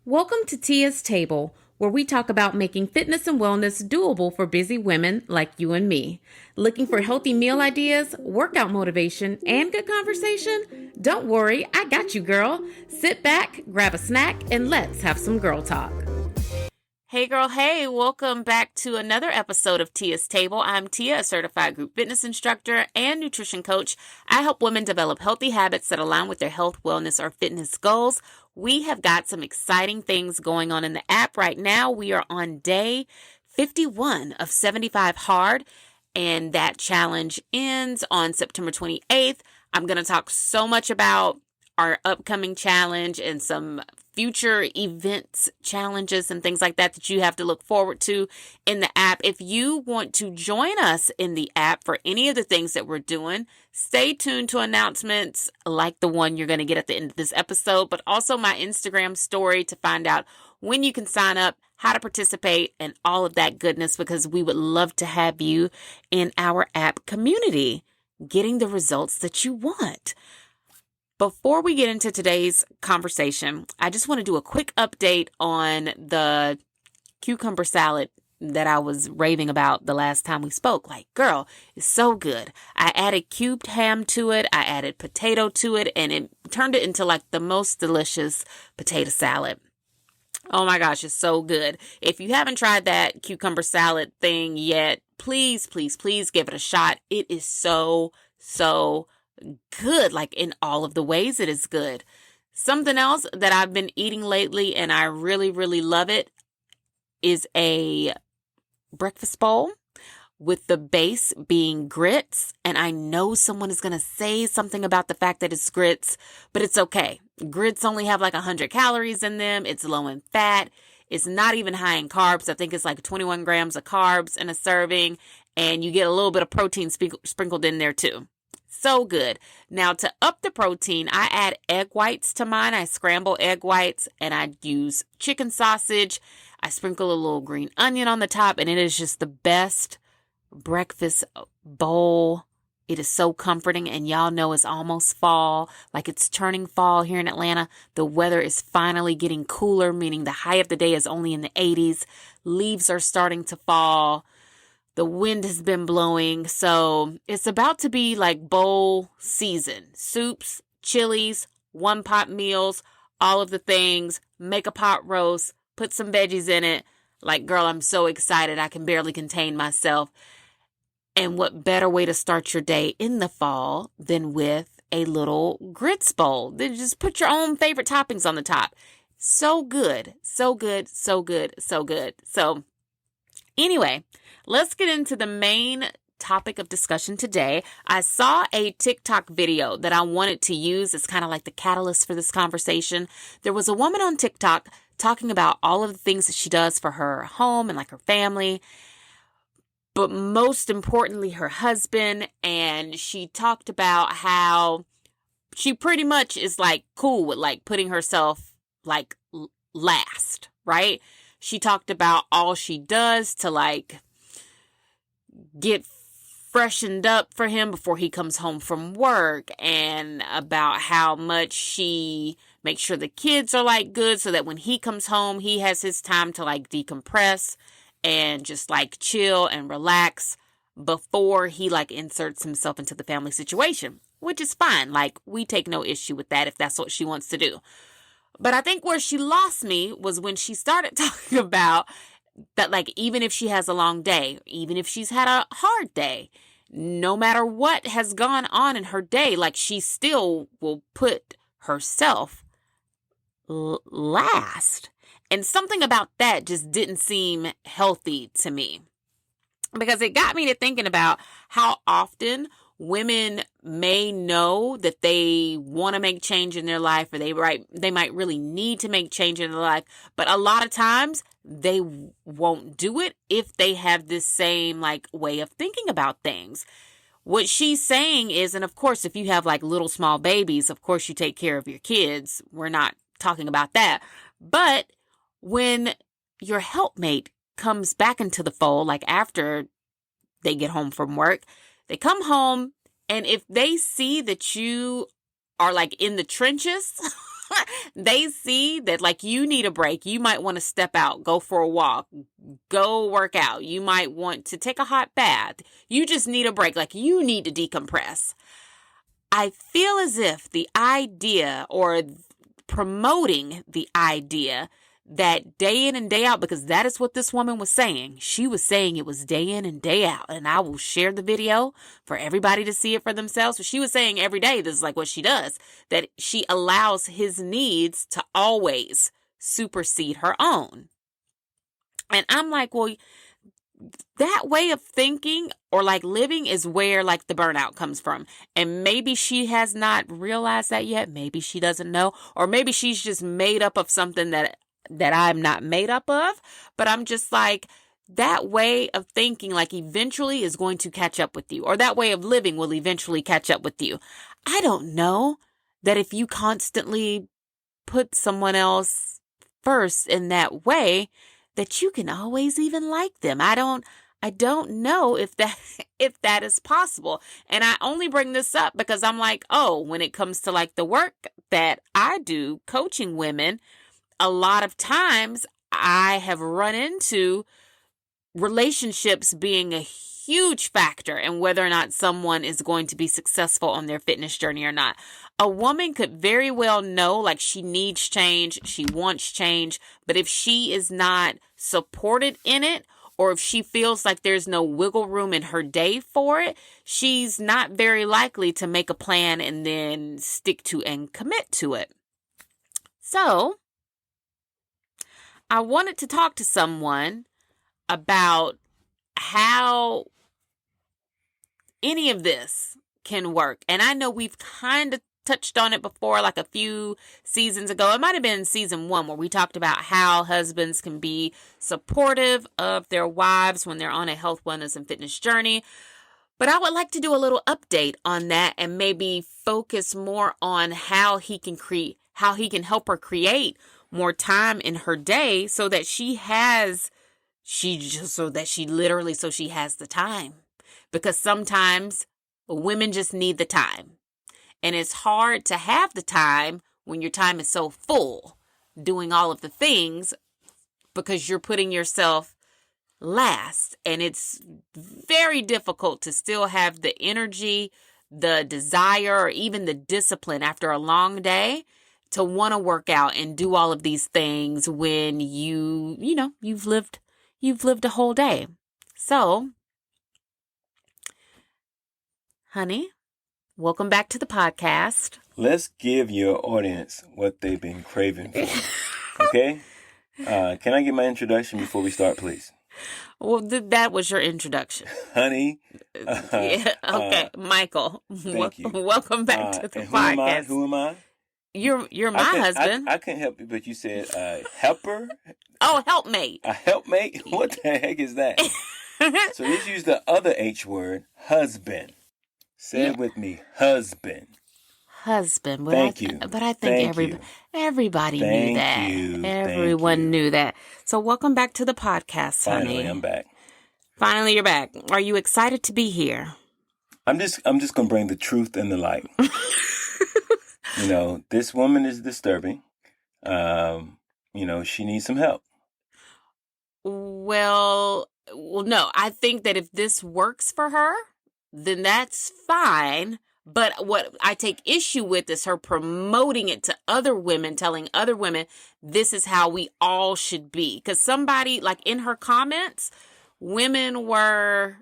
Welcome to Tia's Table, where we talk about making fitness and wellness doable for busy women like you and me. Looking for healthy meal ideas, workout motivation, and good conversation? Don't worry, I got you, girl. Sit back, grab a snack, and let's have some girl talk. Hey girl, hey, welcome back to another episode of Tia's Table. I'm Tia, a certified group fitness instructor and nutrition coach. I help women develop healthy habits that align with their health, wellness, or fitness goals. We have got some exciting things going on in the app right now. We are on day 51 of 75 Hard, and that challenge ends on September 28th. I'm going to talk so much about our upcoming challenge and some future events, challenges, and things like that you have to look forward to in the app. If you want to join us in the app for any of the things that we're doing, stay tuned to announcements like the one you're going to get at the end of this episode, but also my Instagram story to find out when you can sign up, how to participate, and all of that goodness, because we would love to have you in our app community, getting the results that you want. Before we get into today's conversation, I just want to do a quick update on the cucumber salad that I was raving about the last time we spoke. Like, girl, it's so good. I added cubed ham to it. I added potato to it, and it turned it into like the most delicious potato salad. Oh my gosh, it's so good. If you haven't tried that cucumber salad thing yet, please, please, please give it a shot. It is so good, like in all of the ways it is good. Something else that I've been eating lately and I really, really love it is a breakfast bowl with the base being grits. And I know someone is going to say something about the fact that it's grits, but it's okay. Grits only have like 100 calories in them. It's low in fat. It's not even high in carbs. I think it's like 21 grams of carbs in a serving, and you get a little bit of protein sprinkled in there too. So good. Now, to up the protein, I add egg whites to mine. I scramble egg whites and I use chicken sausage. I sprinkle a little green onion on the top, and it is just the best breakfast bowl. It is so comforting, and y'all know it's almost fall, like it's turning fall here in Atlanta. The weather is finally getting cooler, meaning the high of the day is only in the 80s. Leaves are starting to fall. The wind has been blowing, so it's about to be like bowl season. Soups, chilies, one-pot meals, all of the things. Make a pot roast, put some veggies in it. Like, girl, I'm so excited. I can barely contain myself. And what better way to start your day in the fall than with a little grits bowl? Then just put your own favorite toppings on the top. So good, so good, so good, so good. So anyway, let's get into the main topic of discussion today. I saw a TikTok video that I wanted to use as kind of like the catalyst for this conversation. There was a woman on TikTok talking about all of the things that she does for her home and like her family, but most importantly, her husband. And she talked about how she pretty much is like cool with like putting herself like last, right? She talked about all she does to like get freshened up for him before he comes home from work, and about how much she makes sure the kids are like good so that when he comes home, he has his time to like decompress and just like chill and relax before he like inserts himself into the family situation, which is fine. Like, we take no issue with that if that's what she wants to do. But I think where she lost me was when she started talking about that, like, even if she has a long day, even if she's had a hard day, no matter what has gone on in her day, like, she still will put herself last. And something about that just didn't seem healthy to me, because it got me to thinking about how often women may know that they want to make change in their life, or they might really need to make change in their life, but a lot of times they won't do it if they have this same like way of thinking about things. What she's saying is, and of course, if you have like little small babies, of course you take care of your kids. We're not talking about that. But when your helpmate comes back into the fold, like after they get home from work, they come home, and if they see that you are like in the trenches They see that like you need a break. You might want to step out, go for a walk, go work out. You might want to take a hot bath. You just need a break. Like you need to decompress. I feel as if the idea or promoting the idea that day in and day out, because that is what this woman was saying. She was saying it was day in and day out. And I will share the video for everybody to see it for themselves. But she was saying every day, this is like what she does, that she allows his needs to always supersede her own. And I'm like, well, that way of thinking or like living is where like the burnout comes from. And maybe she has not realized that yet. Maybe she doesn't know, or maybe she's just made up of something that I'm not made up of. But I'm just like, that way of thinking like eventually is going to catch up with you, or that way of living will eventually catch up with you. I don't know that if you constantly put someone else first in that way, that you can always even like them. I don't know if that is possible. And I only bring this up because I'm like, oh, when it comes to like the work that I do coaching women, a lot of times I have run into relationships being a huge factor in whether or not someone is going to be successful on their fitness journey or not. A woman could very well know like she needs change, she wants change, but if she is not supported in it, or if she feels like there's no wiggle room in her day for it, she's not very likely to make a plan and then stick to and commit to it. So I wanted to talk to someone about how any of this can work. And I know we've kind of touched on it before, like a few seasons ago. It might have been season 1 where we talked about how husbands can be supportive of their wives when they're on a health, wellness, and fitness journey. But I would like to do a little update on that and maybe focus more on how he can help her create more time in her day so that she has the time. Because sometimes women just need the time. And it's hard to have the time when your time is so full doing all of the things because you're putting yourself last. And it's very difficult to still have the energy, the desire, or even the discipline after a long day to want to work out and do all of these things when you've lived a whole day. So, honey, welcome back to the podcast. Let's give your audience what they've been craving for. Okay? Can I get my introduction before we start, please? Well, that was your introduction. Honey. Yeah, okay. Michael, thank you. Welcome back to the podcast. Who am I? You're my husband. I couldn't help you, but you said helper. Oh, helpmate. A helpmate? What the heck is that? So let's use the other H word, husband. Say it with me, husband. Husband. Thank you. But I think everybody knew that. Everyone knew that. So welcome back to the podcast, honey. Finally, I'm back. Finally, you're back. Are you excited to be here? I'm just gonna bring the truth and the light. This woman is disturbing. She needs some help. Well, no. I think that if this works for her, then that's fine. But what I take issue with is her promoting it to other women, telling other women, this is how we all should be. Because somebody, like in her comments, women were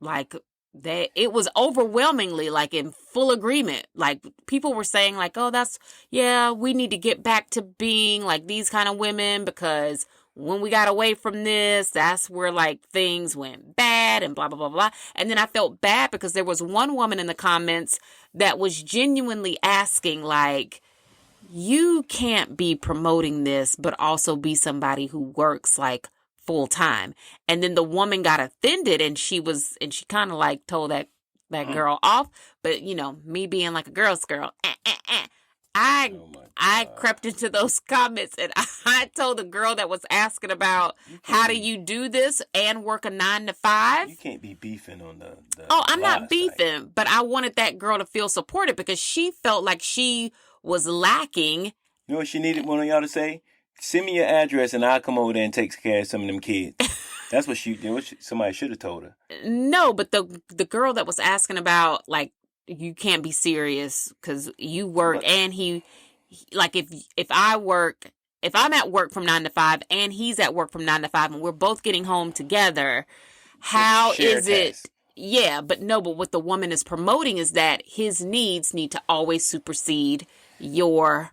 like, it was overwhelmingly like in full agreement. Like people were saying like, oh, we need to get back to being like these kind of women because when we got away from this, that's where like things went bad and blah, blah, blah, blah. And then I felt bad because there was one woman in the comments that was genuinely asking like, you can't be promoting this, but also be somebody who works like full time. And then the woman got offended and she kind of like told that girl off. But me being like a girl's girl, I crept into those comments and I told the girl that was asking about how do you do this and work a 9 to 5. You can't be beefing on the I'm not beefing, but I wanted that girl to feel supported because she felt like she was lacking You know what she needed one of y'all to say? Send me your address and I'll come over there and take care of some of them kids. That's what somebody should have told her. No, but the girl that was asking about, like, you can't be serious because you work, and he like, if I'm at work from 9 to 5 and he's at work from 9 to 5 and we're both getting home together, how is it? Yeah, but what the woman is promoting is that his needs need to always supersede your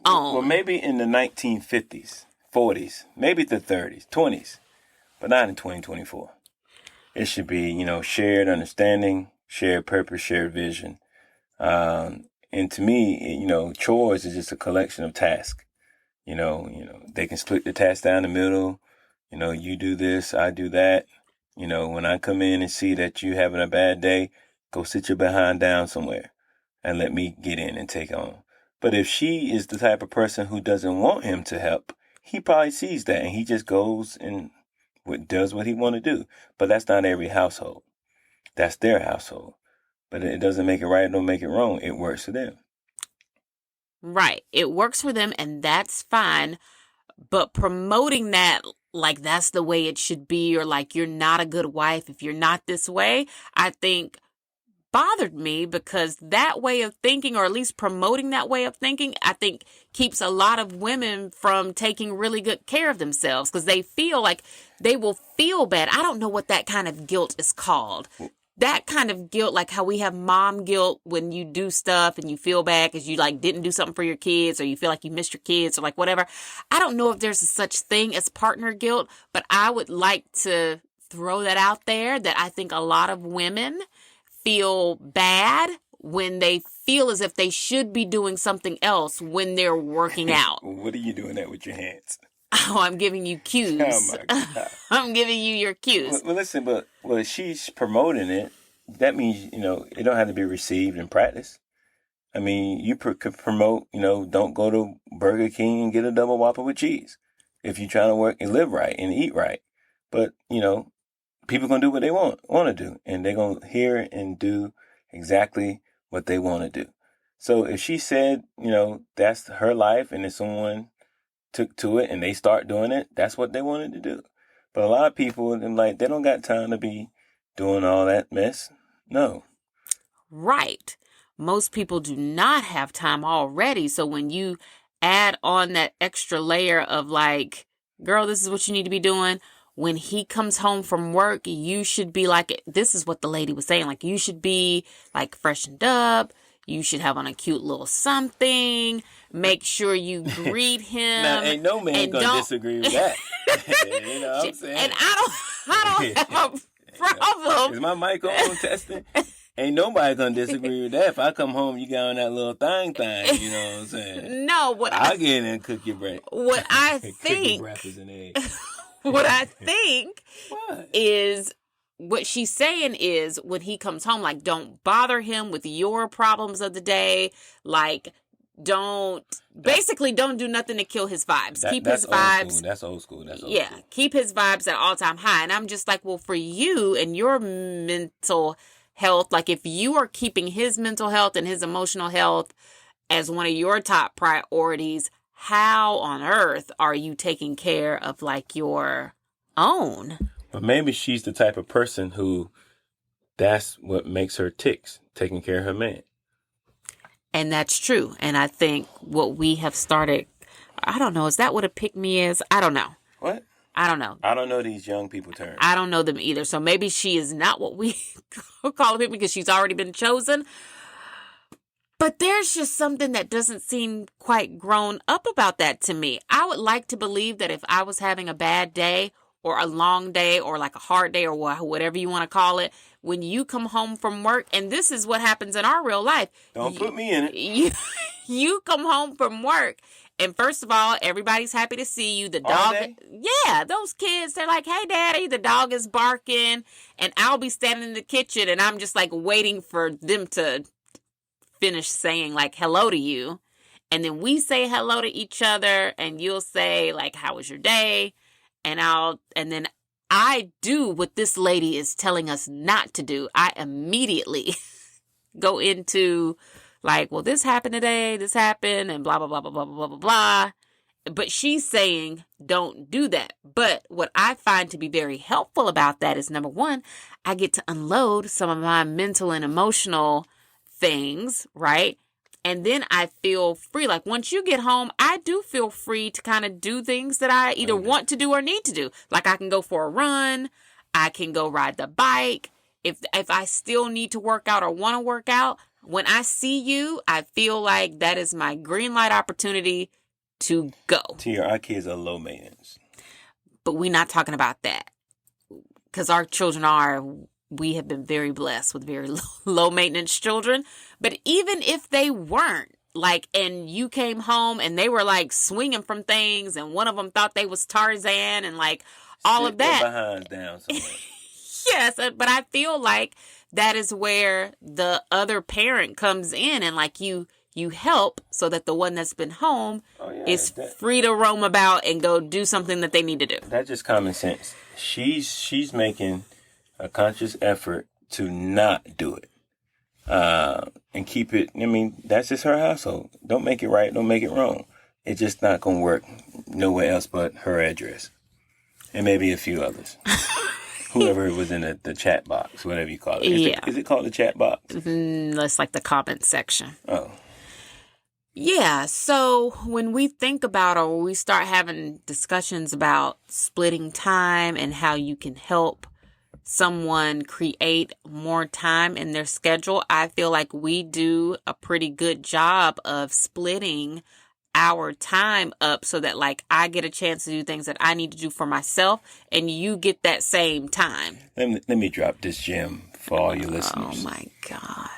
own. Well, maybe in the 1950s, 40s, maybe the 30s, 20s, but not in 2024. It should be, shared understanding, shared purpose, shared vision. And to me, chores is just a collection of tasks. They can split the task down the middle. You do this, I do that. When I come in and see that you having a bad day, go sit your behind down somewhere and let me get in and take on. But if she is the type of person who doesn't want him to help, he probably sees that and he just goes and does what he want to do. But that's not every household. That's their household. But it doesn't make it right, don't make it wrong. It works for them. Right. It works for them, and that's fine. But promoting that like that's the way it should be, or like you're not a good wife if you're not this way, I think bothered me, because that way of thinking, or at least promoting that way of thinking, I think keeps a lot of women from taking really good care of themselves, because they feel like they will feel bad. I don't know what that kind of guilt is called. That kind of guilt, like how we have mom guilt when you do stuff and you feel bad because you like didn't do something for your kids, or you feel like you missed your kids, or like whatever. I don't know if there's a such thing as partner guilt, but I would like to throw that out there, that I think a lot of women feel bad when they feel as if they should be doing something else when they're working out. What are you doing that with your hands? Oh, I'm giving you cues. Oh, my God. I'm giving you your cues. Well, listen, but she's promoting it. That means, it don't have to be received in practice. I mean, you could promote, don't go to Burger King and get a double Whopper with cheese if you're trying to work and live right and eat right. But, people going to do what they want to do, and they're going to hear and do exactly what they want to do. So if she said, that's her life, and if someone took to it and they start doing it, that's what they wanted to do. But a lot of people, they don't got time to be doing all that mess. No. Right. Most people do not have time already. So when you add on that extra layer of like, girl, this is what you need to be doing. When he comes home from work, you should be like, this is what the lady was saying. Like, you should be like freshened up. You should have on a cute little something. Make sure you greet him. Now, ain't no man gonna disagree with that. You know what I'm saying? And I don't have a problem. Is my mic on testing? Ain't nobody gonna disagree with that. If I come home, you got on that little thing, you know what I'm saying? No, I'll get in and cook your breakfast. What I think, cook your breakfast and eggs. What I think is, what she's saying is, when he comes home, like, don't bother him with your problems of the day. Like, don't do nothing to kill his vibes. Keep his vibes. That's old school. Yeah, keep his vibes at all time high. And I'm just like, well, for you and your mental health, like if you are keeping his mental health and his emotional health as one of your top priorities, how on earth are you taking care of like your own? But maybe she's the type of person who that's what makes her ticks, taking care of her man. And that's true. And I think what we have started, I don't know, is that what a pick me is? I don't know. What? I don't know. I don't know these young people terms. I don't know them either. So maybe she is not what we call a pick me, because she's already been chosen. But there's just something that doesn't seem quite grown up about that to me. I would like to believe that if I was having a bad day or a long day or like a hard day or whatever you want to call it, when you come home from work, and this is what happens in our real life. Don't put me in it. You come home from work, and first of all, everybody's happy to see you. The dog, yeah, those kids, they're like, hey, daddy, the dog is barking, and I'll be standing in the kitchen, and I'm just like waiting for them to finish saying like hello to you. And then we say hello to each other, and you'll say like, how was your day? And then I do what this lady is telling us not to do. I immediately go into Like, well, this happened today, this happened, and blah, blah, blah, blah, blah, blah, blah, blah. But she's saying, don't do that. But what I find to be very helpful about that is, number one, I get to unload some of my mental and emotional things, right? And then I feel free. Like, once you get home, I do feel free to kind of do things that I either want to do or need to do. Like, I can go for a run. I can go ride the bike. If I still need to work out or want to work out, when I see you, I feel like that is my green light opportunity to go. Our kids are low maintenance. But we're not talking about that. Because our children we have been very blessed with very low maintenance children. But even if they weren't, like, and you came home and they were like swinging from things and one of them thought they was Tarzan and like all of that. Sit their behinds down somewhere. Yes, but I feel like that is where the other parent comes in and like you help so that the one that's been home is free to roam about and go do something that they need to do. That's just common sense. She's making a conscious effort to not do it and keep it. I mean, that's just her household. Don't make it right. Don't make it wrong. It's just not going to work nowhere else but her address and maybe a few others. Whoever was in the chat box, whatever you call it. Is it called the chat box? That's like the comment section. Oh. Yeah, so when we think about or we start having discussions about splitting time and how you can help someone create more time in their schedule, I feel like we do a pretty good job of splitting our time up so that like I get a chance to do things that I need to do for myself and you get that same time. Let me drop this gem for all your listeners. Oh my God.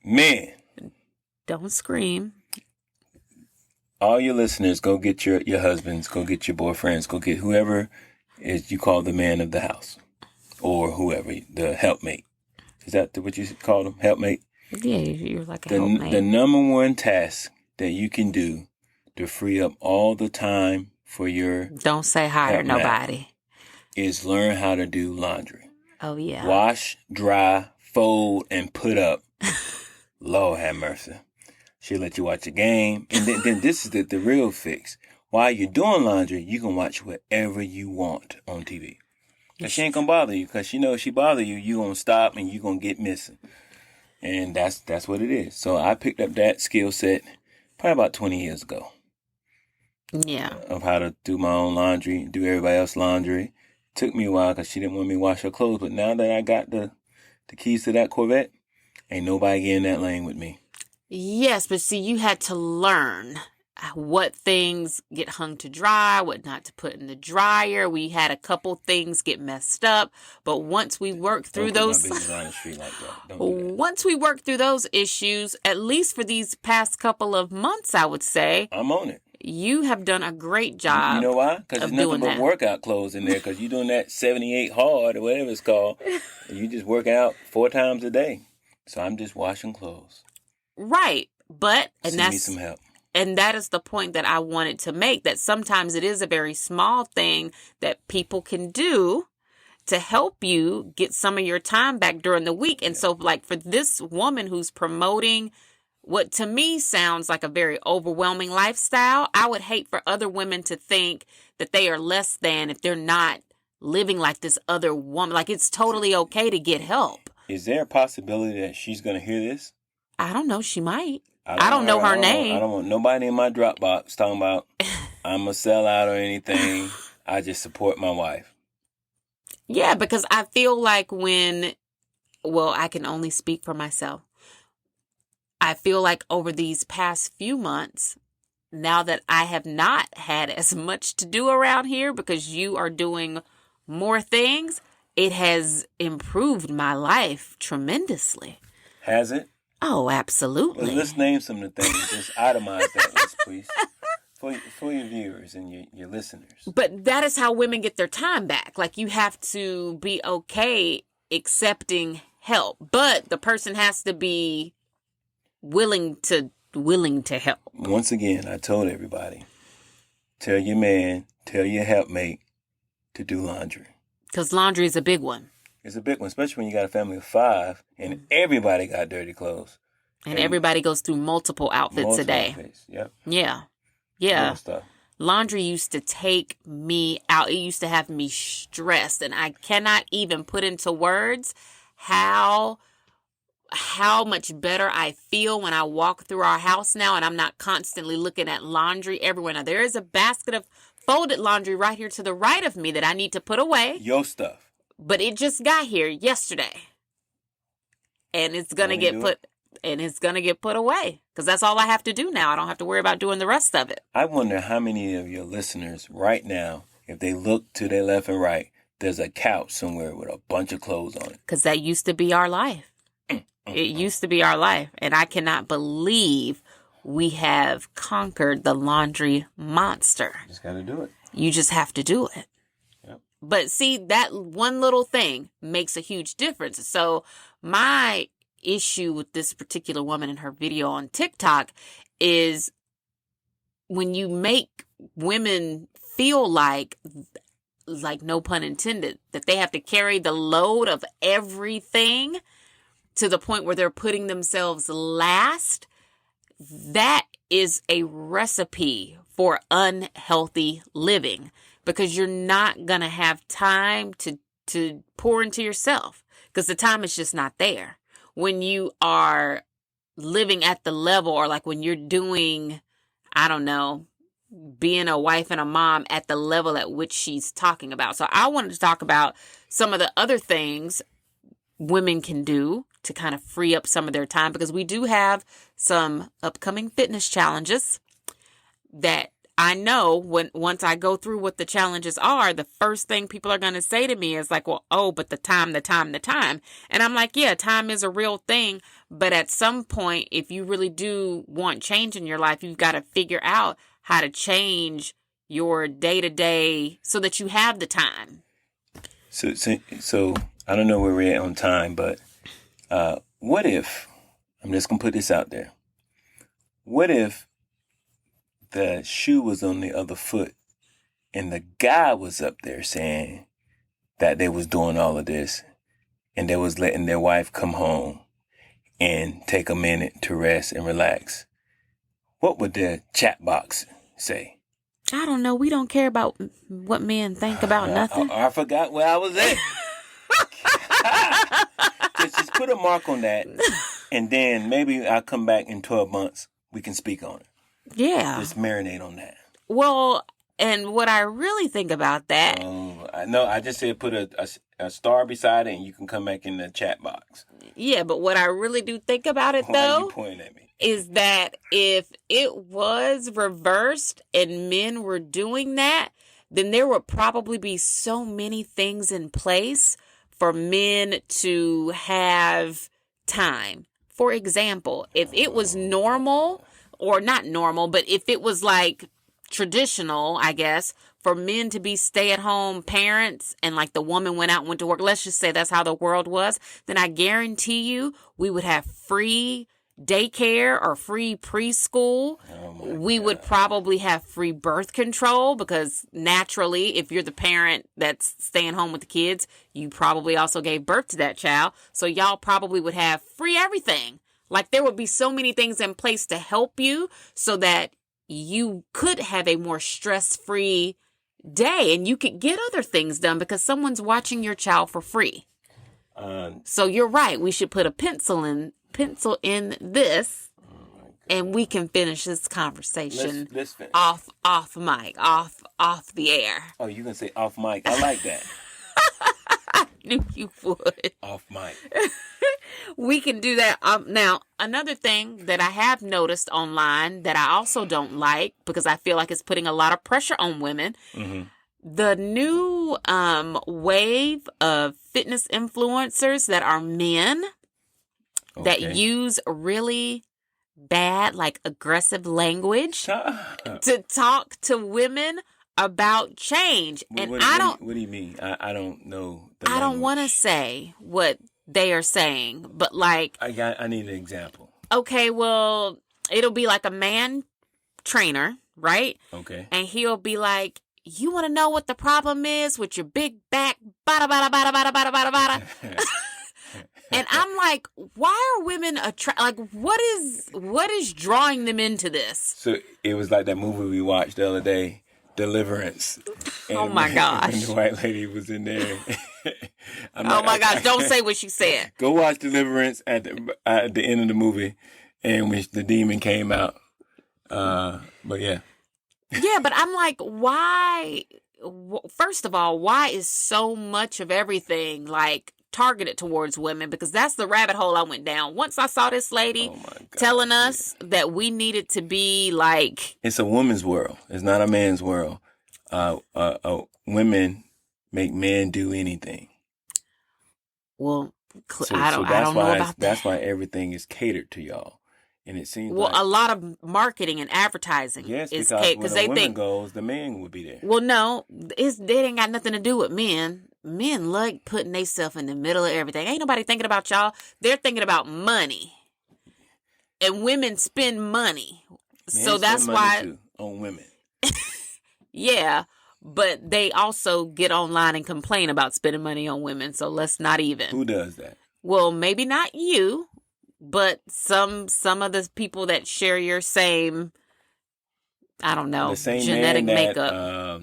Man. Don't scream. All your listeners, go get your husbands, go get your boyfriends, go get whoever is you call the man of the house or whoever, the helpmate. Is that what you call them? Helpmate? Yeah, you're like a helpmate. The number one task that you can do to free up all the time for your don't say hire nobody is learn how to do laundry. Oh, yeah. Wash, dry, fold, and put up. Lord have mercy. She'll let you watch a game. And then this is the real fix. While you're doing laundry, you can watch whatever you want on TV. Because she ain't going to bother you. Because she knows if she bother you, you're going to stop and you're going to get missing. And that's what it is. So I picked up that skill set probably about 20 years ago. Yeah. Of how to do my own laundry, do everybody else's laundry. Took me a while because she didn't want me to wash her clothes. But now that I got the keys to that Corvette, ain't nobody getting that lane with me. Yes, but see, you had to learn what things get hung to dry, what not to put in the dryer. We had a couple things get messed up, but once we worked through those, once we worked through those issues, at least for these past couple of months, I would say, I'm on it. You have done a great job. You know why? Because there's nothing but workout clothes in there. Because you're doing that 78 hard or whatever it's called. You just work out 4 times a day. So I'm just washing clothes. Right. But, Send me some help. And that is the point that I wanted to make, that sometimes it is a very small thing that people can do to help you get some of your time back during the week. And so, like, for this woman who's promoting what to me sounds like a very overwhelming lifestyle, I would hate for other women to think that they are less than if they're not living like this other woman. Like, it's totally okay to get help. Is there a possibility that she's going to hear this? I don't know. She might. I don't know her name. I don't want nobody in my Dropbox talking about I'm a sellout or anything. I just support my wife. Yeah, because I feel like I can only speak for myself. I feel like over these past few months, now that I have not had as much to do around here because you are doing more things, it has improved my life tremendously. Has it? Oh, absolutely. Well, let's name some of the things. Just itemize that list, please. For your viewers and your listeners. But that is how women get their time back. Like, you have to be okay accepting help. But the person has to be willing to help. Once again, I told everybody, tell your man, tell your helpmate to do laundry. Because laundry is a big one. It's a big one, especially when you got a family of 5 and everybody got dirty clothes. And everybody goes through multiple outfits a day. Outfits. Yep. Yeah. Yeah. Real stuff. Laundry used to take me out. It used to have me stressed. And I cannot even put into words how much better I feel when I walk through our house now and I'm not constantly looking at laundry everywhere. Now, there is a basket of folded laundry right here to the right of me that I need to put away. Your stuff. But it just got here yesterday. And it's going to get put away because that's all I have to do now. I don't have to worry about doing the rest of it. I wonder how many of your listeners right now, if they look to their left and right, there's a couch somewhere with a bunch of clothes on it. Because that used to be our life. It used to be our life. And I cannot believe we have conquered the laundry monster. Just got to do it. You just have to do it. Yep. But see, that one little thing makes a huge difference. So my issue with this particular woman in her video on TikTok is when you make women feel like no pun intended, that they have to carry the load of everything to the point where they're putting themselves last, that is a recipe for unhealthy living because you're not going to have time to pour into yourself because the time is just not there. When you are living at the level or like when you're doing, I don't know, being a wife and a mom at the level at which she's talking about. So I wanted to talk about some of the other things women can do to kind of free up some of their time because we do have some upcoming fitness challenges that I know once I go through what the challenges are, the first thing people are going to say to me is like, well, oh, but the time. And I'm like, yeah, time is a real thing. But at some point, if you really do want change in your life, you've got to figure out how to change your day-to-day so that you have the time. So I don't know where we're at on time, but what if, I'm just going to put this out there. What if the shoe was on the other foot and the guy was up there saying that they was doing all of this and they was letting their wife come home and take a minute to rest and relax? What would the chat box say? I don't know. We don't care about what men think about nothing. I forgot where I was at. just put a mark on that, and then maybe I'll come back in 12 months. We can speak on it. Yeah. Just marinate on that. Well, and what I really think about that... I just said put a star beside it, and you can come back in the chat box. Yeah, but what I really do think about it, Why are though... you pointing at me? Is that if it was reversed and men were doing that, then there would probably be so many things in place for men to have time. For example, if it was normal, or not normal, but if it was like traditional, I guess, for men to be stay-at-home parents and like the woman went out and went to work, let's just say that's how the world was, then I guarantee you we would have free daycare or free preschool. We would probably have free birth control because naturally, if you're the parent that's staying home with the kids, you probably also gave birth to that child. So y'all probably would have free everything. Like there would be so many things in place to help you so that you could have a more stress-free day and you could get other things done because someone's watching your child for free. So you're right. We should put a pencil in this, and we can finish this conversation let's finish. off mic, off the air. Oh, you can say off mic. I like that. I knew you would. Off mic. We can do that. Now, another thing that I have noticed online that I also don't like because I feel like it's putting a lot of pressure on women. Mm-hmm. The new wave of fitness influencers that are men that use really bad, like aggressive language to talk to women about change. And what do you mean? I don't know. I don't want to say what they are saying, but like I need an example. Okay, well, it'll be like a man trainer, right? Okay. And he'll be like, you want to know what the problem is with your big back, bada, bada, bada, bada, bada, bada, bada? And I'm like, why are women like what is drawing them into this? So it was like that movie we watched the other day, Deliverance. And Oh my gosh. When the white lady was in there. Oh my gosh, don't say what she said. Go watch Deliverance at the end of the movie, and when the demon came out. But yeah. Yeah, but I'm like, why? First of all, why is so much of everything like targeted towards women? Because that's the rabbit hole I went down. Once I saw this lady telling us that we needed to be like... It's a woman's world. It's not a man's world. Women make men do anything. Well, I don't know about that. That's why everything is catered to y'all. And it seems a lot of marketing and advertising is because they woman goes, the man would be there. Well, no, it ain't got nothing to do with men. Men like putting themselves in the middle of everything. Ain't nobody thinking about y'all. They're thinking about money, and women spend money. So that's why too, on women. Yeah, but they also get online and complain about spending money on women. So let's not even. Who does that? Well, maybe not you. But some of the people that share your same, I don't know, the same genetic man makeup.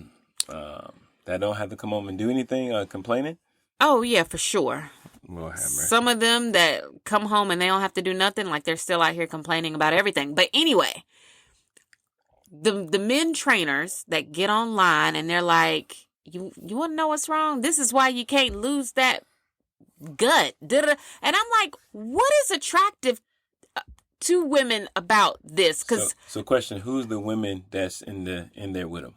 That don't have to come home and do anything complaining? Oh, yeah, for sure. Lord have mercy. Some of them that come home and they don't have to do nothing, like they're still out here complaining about everything. But anyway, the men trainers that get online and they're like, you want to know what's wrong? This is why you can't lose that gut. And I'm like, what is attractive to women about this? Because so question, who's the women that's in there with them?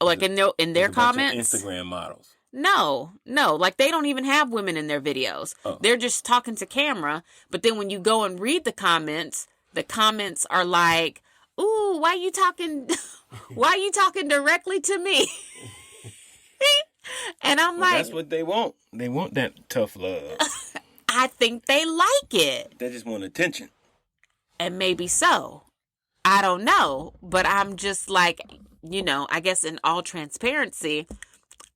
Like in their comments, Instagram models. No, like they don't even have women in their videos. Oh. They're just talking to camera. But then when you go and read the comments are like, "Ooh, why you talking? Why you talking directly to me?" And I'm like, that's what they want. They want that tough love. I think they like it. They just want attention. And maybe so. I don't know. But I'm just like, I guess in all transparency,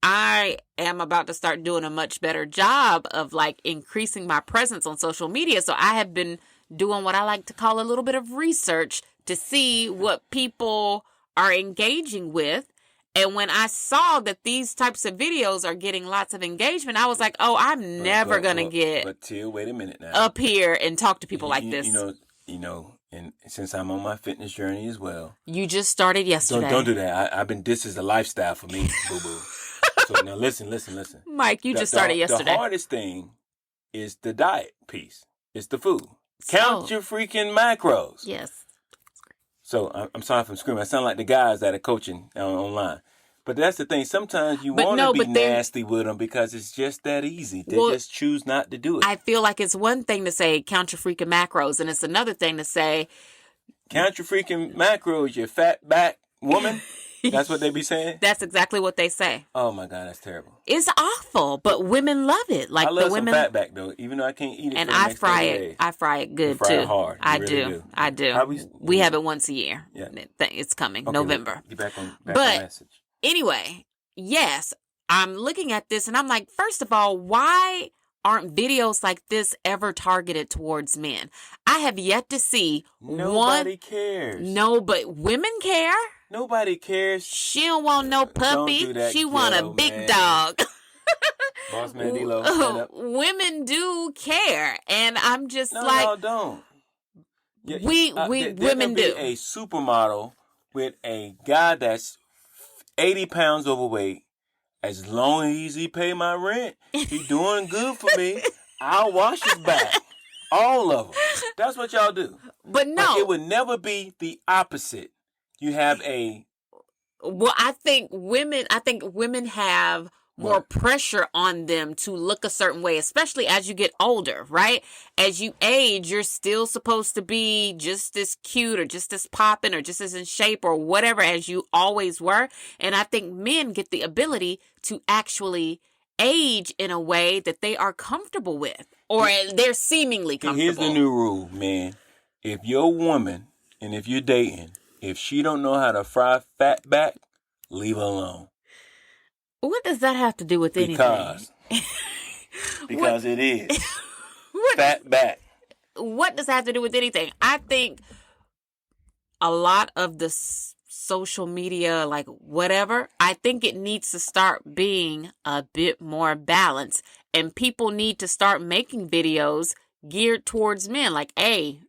I am about to start doing a much better job of like increasing my presence on social media. So I have been doing what I like to call a little bit of research to see what people are engaging with. And when I saw that these types of videos are getting lots of engagement, I was like, oh, I'm never going to get But Till, wait a minute now. Up here and talk to people like this. And since I'm on my fitness journey as well. You just started yesterday. Don't do that. This is a lifestyle for me, boo-boo. So now listen. Mike, you just started yesterday. The hardest thing is the diet piece. It's the food. Count your freaking macros. Yes. So I'm sorry if I'm screaming. I sound like the guys that are coaching online. But that's the thing. Sometimes you want to be nasty with them because it's just that easy. They just choose not to do it. I feel like it's one thing to say, count your freaking macros. And it's another thing to say, count your freaking macros, you fat back woman. That's what they be saying? That's exactly what they say. Oh, my God. That's terrible. It's awful, but women love it. Like I love the women, some fat back, though, even though I can't eat it. And for the next 30 days. I fry it good, you fry too. It hard. I really do. We have it once a year. Yeah. It's coming, November. Get back on message. Anyway, yes, I'm looking at this and I'm like, first of all, why aren't videos like this ever targeted towards men? I have yet to see Nobody cares. No, but women care. Nobody cares. She don't want no puppy. Don't do that, she want a big dog. Boss man D-Lo, women do care, and I'm just no, like, y'all don't. Women do. A supermodel with a guy that's 80 pounds overweight. As long as he pay my rent, he doing good for me. I'll wash his back. All of them. That's what y'all do. But no. It would never be the opposite. You have a... Well, I think women have more pressure on them to look a certain way, especially as you get older, right? As you age, you're still supposed to be just as cute or just as popping or just as in shape or whatever as you always were. And I think men get the ability to actually age in a way that they are comfortable with, or they're seemingly comfortable. Here's the new rule, man. If your woman, and if you're dating, if she don't know how to fry fat back, leave her alone. What does that have to do with anything? Because it is. fat back. What does that have to do with anything? I think a lot of the social media, like whatever, I think it needs to start being a bit more balanced. And people need to start making videos geared towards men. Like, hey,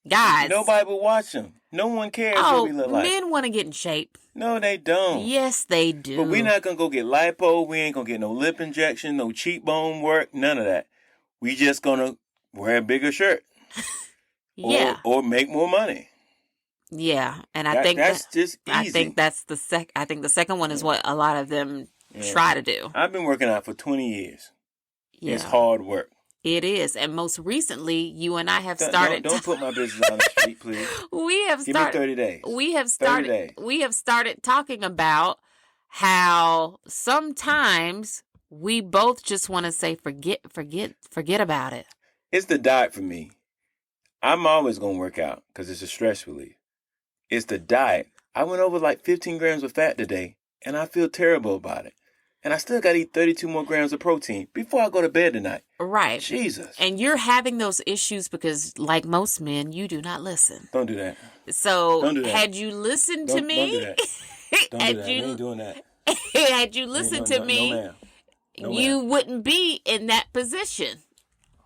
guys. Nobody will watch them. No one cares what we look like. Men want to get in shape. No, they don't. Yes, they do. But we're not going to go get lipo. We ain't going to get no lip injection, no cheekbone work, none of that. We just going to wear a bigger shirt. Yeah. Or make more money. Yeah, and I think that's just easy. I think that's I think the second one is what a lot of them try to do. I've been working out for 20 years. Yeah. It's hard work. It is, and most recently, you and I have started. Don't put my business on the street, please. We have started. Give me 30 days. We have started. 30 days. We have started talking about how sometimes we both just want to say forget about it. It's the diet for me. I'm always gonna work out because it's a stress relief. It's the diet. I went over like 15 grams of fat today, and I feel terrible about it. And I still got to eat 32 more grams of protein before I go to bed tonight. Right. Jesus. And you're having those issues because, like most men, you do not listen. Don't do that. So, don't do that. Had you listened to me... Don't do that. Don't do that. We ain't doing that. Had you listened to me, no, ma'am. No, you ma'am. wouldn't be in that position.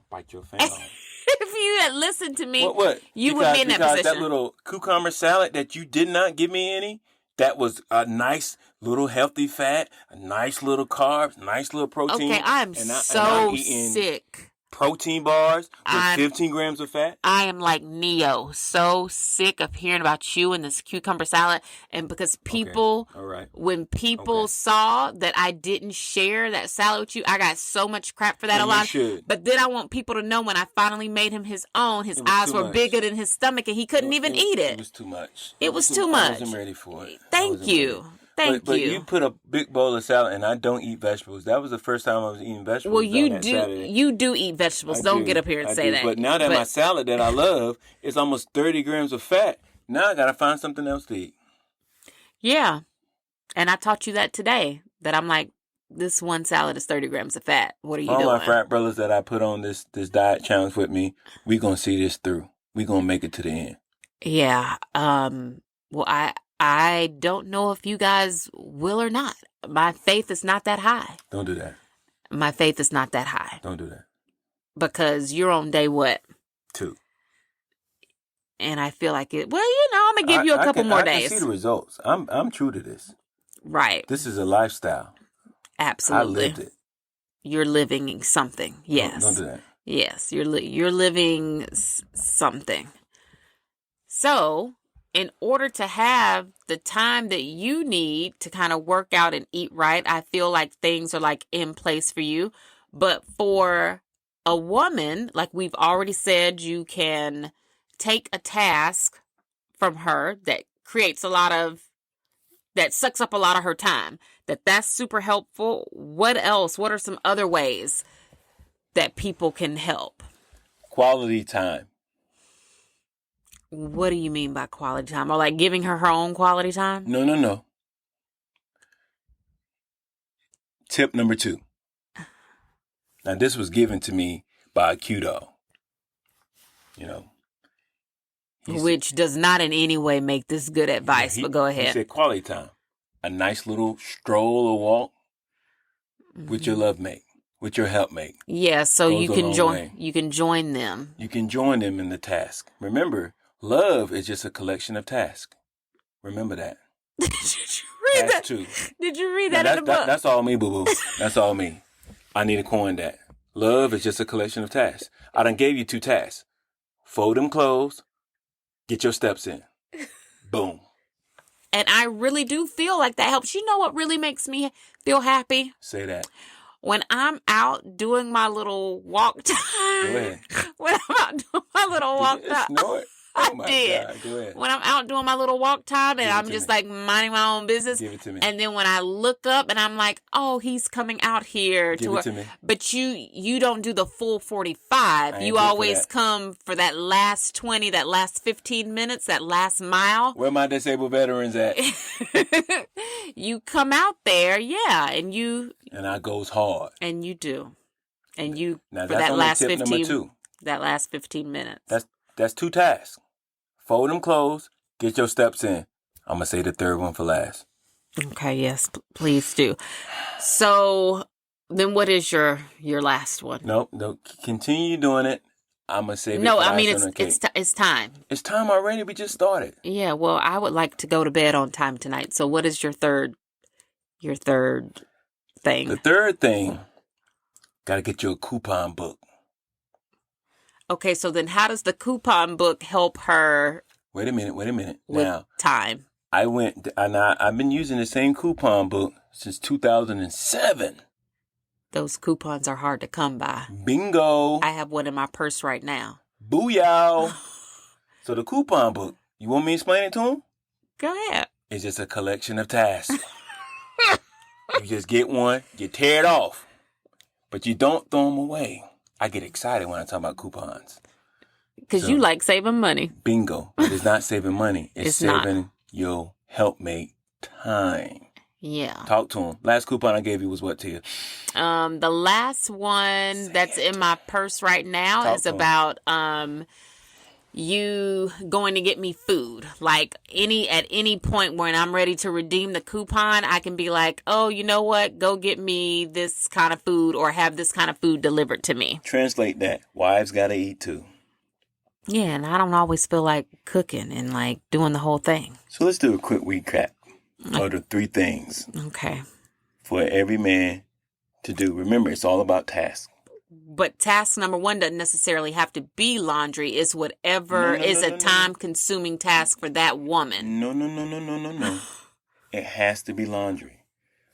Bite your fan off. If you had listened to me, what? You wouldn't be in that position. That little cucumber salad that you did not give me any, that was a nice little healthy fat, a nice little carbs, nice little protein. Okay, I'm so sick. Protein bars with 15 grams of fat. I am like Neo, so sick of hearing about you and this cucumber salad. And because people, when people saw that I didn't share that salad with you, I got so much crap for that a lot. But then I want people to know when I finally made him his own, his eyes were bigger than his stomach and he couldn't even eat it. It was too much. It was too much. I wasn't ready for it. Thank you. But you put a big bowl of salad, and I don't eat vegetables. That was the first time I was eating vegetables. Well, you do eat vegetables. Don't get up here and say that. But now that my salad that I love is almost 30 grams of fat, now I got to find something else to eat. Yeah. And I taught you that today, that I'm like, this one salad is 30 grams of fat. What are you doing? All my frat brothers that I put on this diet challenge with me, we going to see this through. We going to make it to the end. Yeah. Well, I don't know if you guys will or not. My faith is not that high. Don't do that. My faith is not that high. Don't do that. Because you're on day what? 2. And I feel like it. Well, I'm gonna give you a couple more days. I can see the results. I'm true to this. Right. This is a lifestyle. Absolutely. I lived it. You're living something. Yes. Don't do that. Yes, you're living something. So, in order to have the time that you need to kind of work out and eat right, I feel like things are like in place for you. But for a woman, like we've already said, you can take a task from her that sucks up a lot of her time. That's super helpful. What else? What are some other ways that people can help? Quality time. What do you mean by quality time? Or like giving her own quality time? No. Tip number 2. Now, this was given to me by a Q-Dog. Which does not in any way make this good advice, but go ahead. He said quality time. A nice little stroll or walk with your love mate, with your helpmate. Yeah, so you can join them. You can join them in the task. Remember, love is just a collection of tasks. Remember that. Did you read that? Too. Did you read that in the book? That's all me, boo-boo. That's all me. I need to coin that. Love is just a collection of tasks. I done gave you 2 tasks. Fold them clothes. Get your steps in. Boom. And I really do feel like that helps. You know what really makes me feel happy? Say that. When I'm out doing my little walk time. Go ahead. When I'm out doing my little walk time. Snort. Oh my did. God. Go ahead. When I'm out doing my little walk time and I'm just like minding my own business. Give it to me. And then when I look up and I'm like, oh, he's coming out here Give it to me. But you don't do the full 45. You always come for that last 20, that last 15 minutes, that last mile. Where my disabled veterans at? You come out there, yeah, and you. And I goes hard. And you do. And you, now, for that last 15. Number 2. That last 15 minutes. That's 2 tasks. Fold them clothes, get your steps in. I'm going to say the third one for last. Okay, yes, please do. So then what is your last one? Nope. Continue doing it. I'm going to save it No, for I mean, last on the cake. it's time. It's time already. We just started. Yeah, well, I would like to go to bed on time tonight. So what is your third thing? The third thing, got to get you a coupon book. Okay, so then how does the coupon book help her? Wait a minute. With Now, time. I've been using the same coupon book since 2007. Those coupons are hard to come by. Bingo. I have one in my purse right now. Booyah. So the coupon book, you want me to explain it to him? Go ahead. It's just a collection of tasks. You just get one, you tear it off, but you don't throw them away. I get excited when I talk about coupons. Because you like saving money. Bingo. But it's not saving money. It's saving not. your helpmate time. Yeah. Talk to him. Last coupon I gave you was what to you? The last one that's in my purse right now is about you going to get me food. Like at any point when I'm ready to redeem the coupon, I can be like, oh, you know what? Go get me this kind of food or have this kind of food delivered to me. Translate that. Wives gotta eat too. Yeah, and I don't always feel like cooking and like doing the whole thing. So let's do a quick recap of the 3 things. Okay. For every man to do. Remember, it's all about tasks. But task number 1 doesn't necessarily have to be laundry. It's whatever is a time-consuming task for that woman. No. It has to be laundry.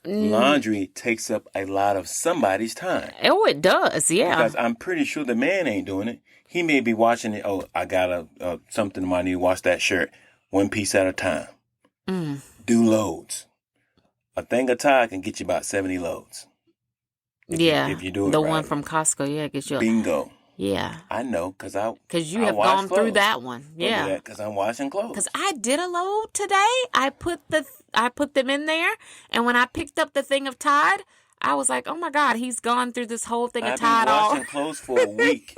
Laundry takes up a lot of somebody's time. Oh, it does, yeah. Because I'm pretty sure the man ain't doing it. He may be watching it. Oh, I got something I need to wash that shirt. 1 piece at a time. Do loads. A thing of Tide can get you about 70 loads. If you do it the right. one from Costco, gets you. Bingo. Yeah. I know, because you have gone through that one. Yeah. Because I'm washing clothes. Because I did a load today. I put them in there, and when I picked up the thing of Tide, I was like, oh my God, he's gone through this whole thing of Tide. I've been washing clothes for a week.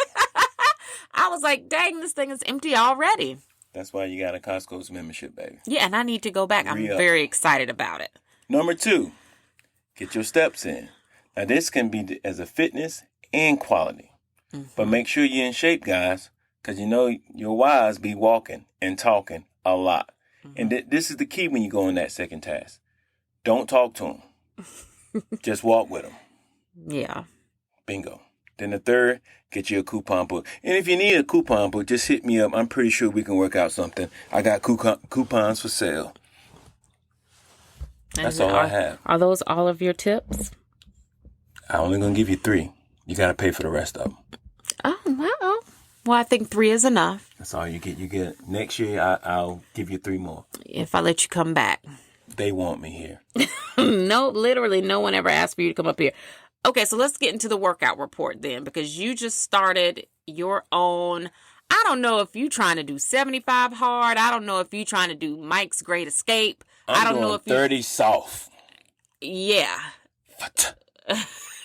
I was like, dang, this thing is empty already. That's why you got a Costco's membership, baby. Yeah, and I need to go back. I'm very excited about it. Number 2, get your steps in. Now, this can be as a fitness and quality. But make sure you're in shape, guys, because you know your wives be walking and talking a lot. And this is the key when you go on that second task. Don't talk to them. Just walk with them. Yeah. Bingo. Then the third, get you a coupon book. And if you need a coupon book, just hit me up. I'm pretty sure we can work out something. I got coupons for sale. That's all I have. Are those all of your tips? I'm only going to give you 3. You got to pay for the rest of them. Oh, wow. Well, I think 3 is enough. That's all you get. You get next year, I'll give you 3 more. If I let you come back. They want me here. No, literally, no one ever asked for you to come up here. Okay, so let's get into the workout report then, because you just started your own. I don't know if you're trying to do 75 hard. I don't know if you're trying to do Mike's Great Escape. I don't know if 30 soft. Yeah.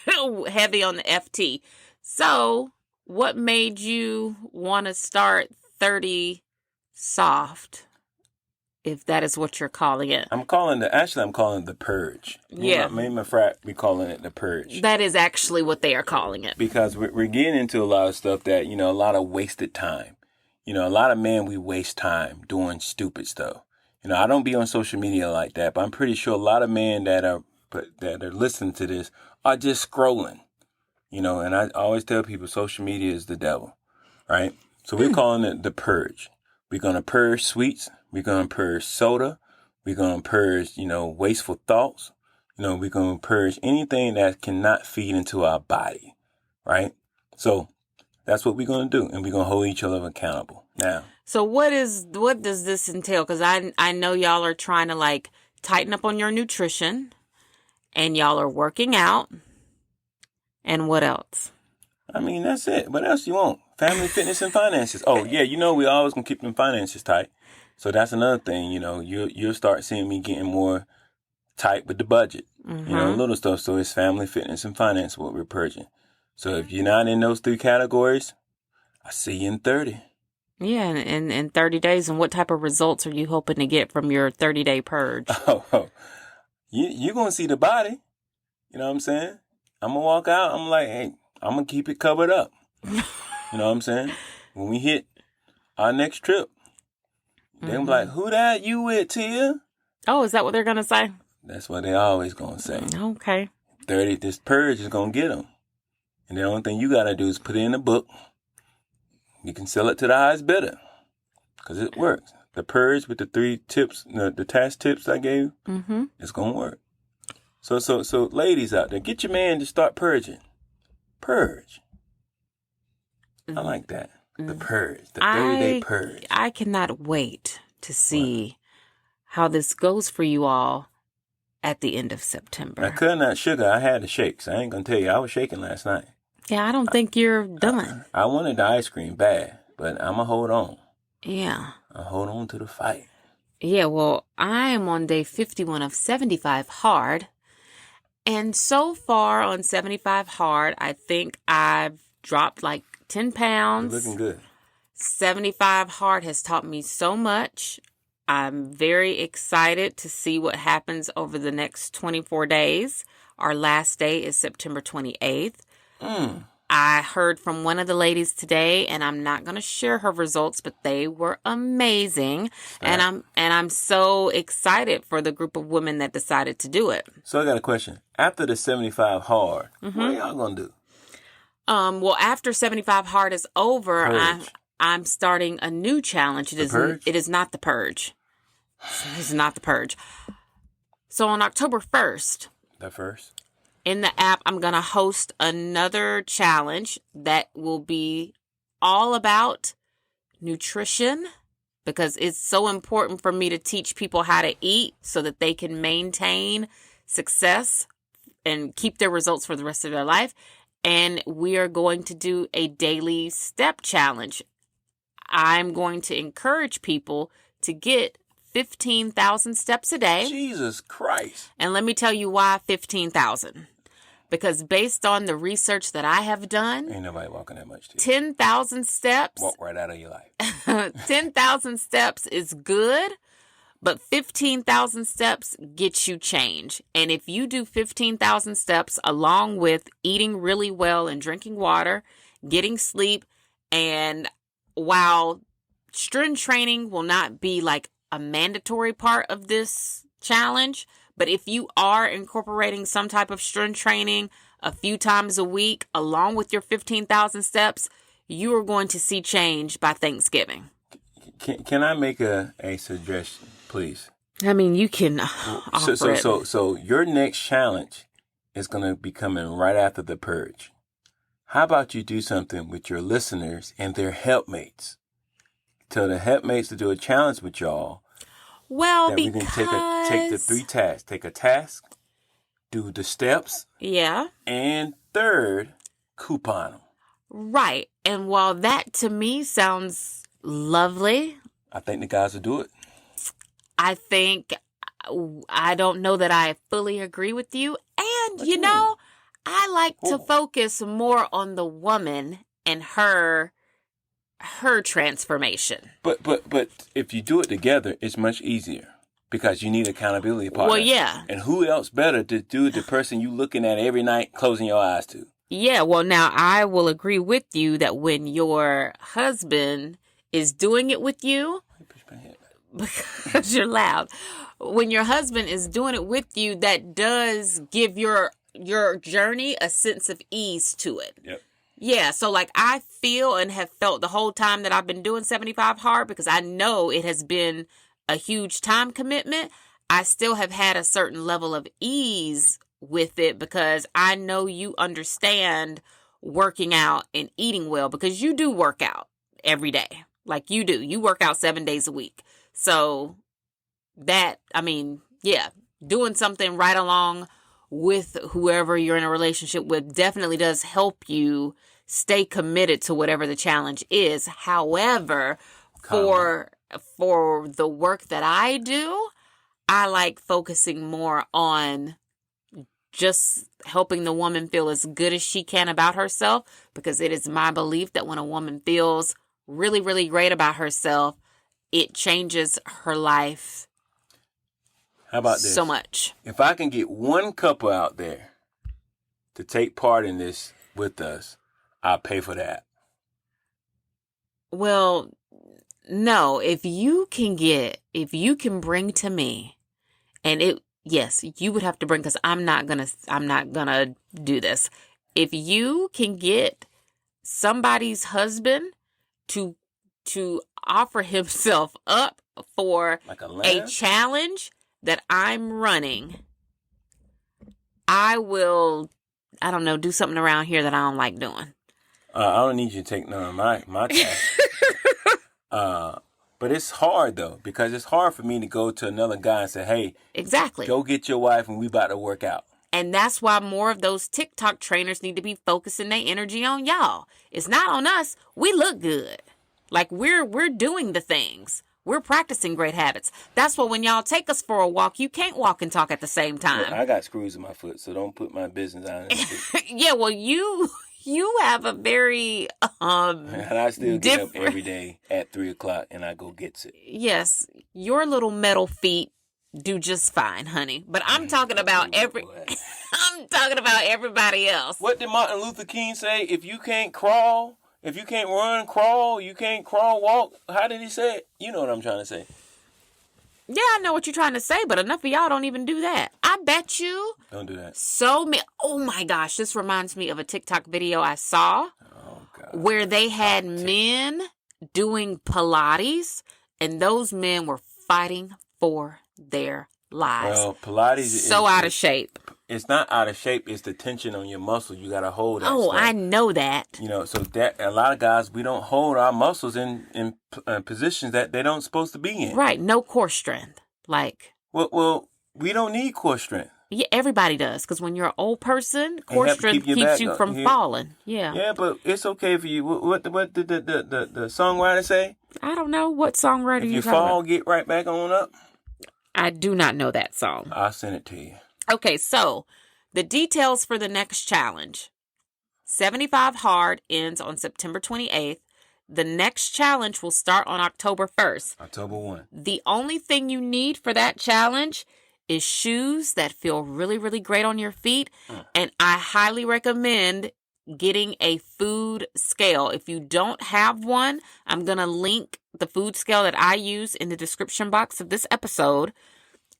Heavy on the FT. So, what made you want to start 30 soft? If that is what you're calling it. I'm calling it the purge. Yeah. Me and my frat, we calling it the purge. That is actually what they are calling it. Because we're getting into a lot of stuff that, a lot of wasted time. A lot of men, we waste time doing stupid stuff. I don't be on social media like that, but I'm pretty sure a lot of men that are listening to this are just scrolling. And I always tell people social media is the devil, right? So we're calling it the purge. We're going to purge sweets. We're going to purge soda. We're going to purge, wasteful thoughts. We're going to purge anything that cannot feed into our body, right? So that's what we're going to do. And we're going to hold each other accountable. Now. So what does this entail? Because I know y'all are trying to tighten up on your nutrition and y'all are working out. And what else? I mean, that's it. What else you want? Family, fitness, and finances. Oh, yeah, we always going to keep them finances tight. So that's another thing, you'll start seeing me getting more tight with the budget, little stuff. So it's family, fitness, and finance, what we're purging. So if you're not in those 3 categories, I see you in 30. Yeah, in 30 days. And what type of results are you hoping to get from your 30-day purge? Oh, you're going to see the body. You know what I'm saying? I'm going to walk out. I'm like, hey, I'm going to keep it covered up. You know what I'm saying? When we hit our next trip, they're going to be like, who that you with, Tia? Oh, is that what they're going to say? That's what they always going to say. Okay. 30, this purge is going to get them. And the only thing you got to do is put it in a book. You can sell it to the highest bidder because it works. The purge with the 3 tips, the task tips I gave, it's going to work. So ladies out there, get your man to start purging. Purge. I like that. The purge, the 30-day purge. I cannot wait to see how this goes for you all at the end of September. Now, cut that sugar, I had the shakes. I ain't going to tell you, I was shaking last night. Yeah, I don't think you're done. I wanted the ice cream bad, but I'm going to hold on. Yeah. I'll hold on to the fight. Yeah, well, I am on day 51 of 75 hard. And so far on 75 hard, I think I've dropped like 10 pounds. You're looking good. 75 hard has taught me so much. I'm very excited to see what happens over the next 24 days. Our last day is September 28th. I heard from one of the ladies today, and I'm not going to share her results, but they were amazing. And I'm so excited for the group of women that decided to do it. So I got a question. After the 75 hard, what are y'all going to do? Well, after 75 hard is over, Purge. I'm starting a new challenge. It is not the purge. It is not the purge. So on October 1st. The first? In the app, I'm going to host another challenge that will be all about nutrition because it's so important for me to teach people how to eat so that they can maintain success and keep their results for the rest of their life. And we are going to do a daily step challenge. I'm going to encourage people to get 15,000 steps a day. Jesus Christ. And let me tell you why 15,000. Because based on the research that I have done, Ain't nobody walking that much. 10,000 steps. Walk right out of your life. 10,000 steps is good, but 15,000 steps gets you change. And if you do 15,000 steps along with eating really well and drinking water, getting sleep, and while strength training will not be like a mandatory part of this challenge, but if you are incorporating some type of strength training a few times a week, along with your 15,000 steps, you are going to see change by Thanksgiving. Can I make a suggestion, please? I mean, you can offer it. So your next challenge is going to be coming right after the purge. How about you do something with your listeners and their helpmates? Tell the helpmates to do a challenge with y'all. Well, that because we can take the 3 tasks. Take a task, do the steps. Yeah. And third, coupon them. Right. And while that to me sounds lovely, I think the guys will do it. I don't know that I fully agree with you. And, you know, I like to focus more on the woman and her transformation. But if you do it together, it's much easier because you need accountability partners. Well, yeah. And who else better to do it? The person you looking at every night, closing your eyes to. Yeah. Well, now I will agree with you that when your husband is doing it with you, because you're loud, when your husband is doing it with you, that does give your journey a sense of ease to it. Yep. Yeah, so like I feel and have felt the whole time that I've been doing 75 hard because I know it has been a huge time commitment. I still have had a certain level of ease with it because I know you understand working out and eating well because you do work out every day. Like you do. You work out 7 days a week. So that, I mean, yeah, doing something right along with whoever you're in a relationship with definitely does help you stay committed to whatever the challenge is. However, for the work that I do, I like focusing more on just helping the woman feel as good as she can about herself, because it is my belief that when a woman feels really, really great about herself, it changes her life. How about this? So much. If I can get one couple out there to take part in this with us, I'll pay for that. Well, no, if you can bring to me, and yes, you would have to bring, because I'm not gonna do this. If you can get somebody's husband to offer himself up for Like a challenge that I'm running, I will, I don't know, do something around here that I don't like doing. I don't need you to take none of my task. But it's hard, though, because it's hard for me to go to another guy and say, hey, exactly, go get your wife and we about to work out. And that's why more of those TikTok trainers need to be focusing their energy on y'all. It's not on us. We look good. Like we're doing the things. We're practicing great habits. That's why when y'all take us for a walk, you can't walk and talk at the same time. Well, I got screws in my foot, so don't put my business out. Yeah, well, you have a very and I still get up every day at 3:00 and I go get it. Yes, your little metal feet do just fine, honey. But I'm talking about I'm talking about everybody else. What did Martin Luther King say? If you can't crawl, if you can't run, crawl, you can't crawl, walk. How did he say it? You know what I'm trying to say. Yeah, I know what you're trying to say, but enough of y'all don't even do that. I bet you. Don't do that. Oh my gosh, this reminds me of a TikTok video I saw where they had men doing Pilates, and those men were fighting for their lives. Well, Pilates is so out of shape. It's not out of shape. It's the tension on your muscle. You got to hold that stuff. I know that. You know, so that a lot of guys, we don't hold our muscles in positions that they don't supposed to be in. Right. No core strength. Like. Well, we don't need core strength. Yeah, everybody does. Because when you're an old person, core strength keeps you from falling. Yeah. Yeah, but it's okay for you. What did the songwriter say? I don't know. What songwriter you talking about? If you fall, get right back on up. I do not know that song. I'll send it to you. Okay, so the details for the next challenge. 75 Hard ends on September 28th. The next challenge will start on October 1st. October 1. The only thing you need for that challenge is shoes that feel really, really great on your feet. And I highly recommend getting a food scale. If you don't have one, I'm going to link the food scale that I use in the description box of this episode.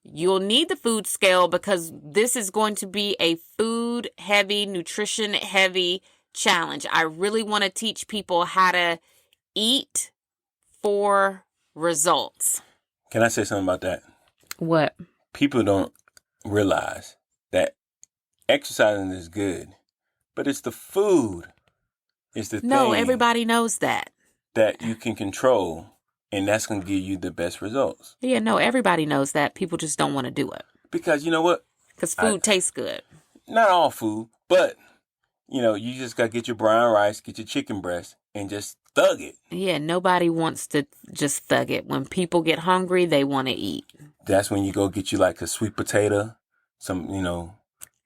You'll need the food scale because this is going to be a food heavy, nutrition heavy challenge. I really want to teach people how to eat for results. Can I say something about that? What? People don't realize that exercising is good, but it's the food. It's the thing. No, everybody knows that. That you can control. And that's going to give you the best results. Yeah, no, everybody knows that. People just don't want to do it. Because you know what? Because food tastes good. Not all food, but, you just got to get your brown rice, get your chicken breast, and just thug it. Yeah, nobody wants to just thug it. When people get hungry, they want to eat. That's when you go get you like a sweet potato, some,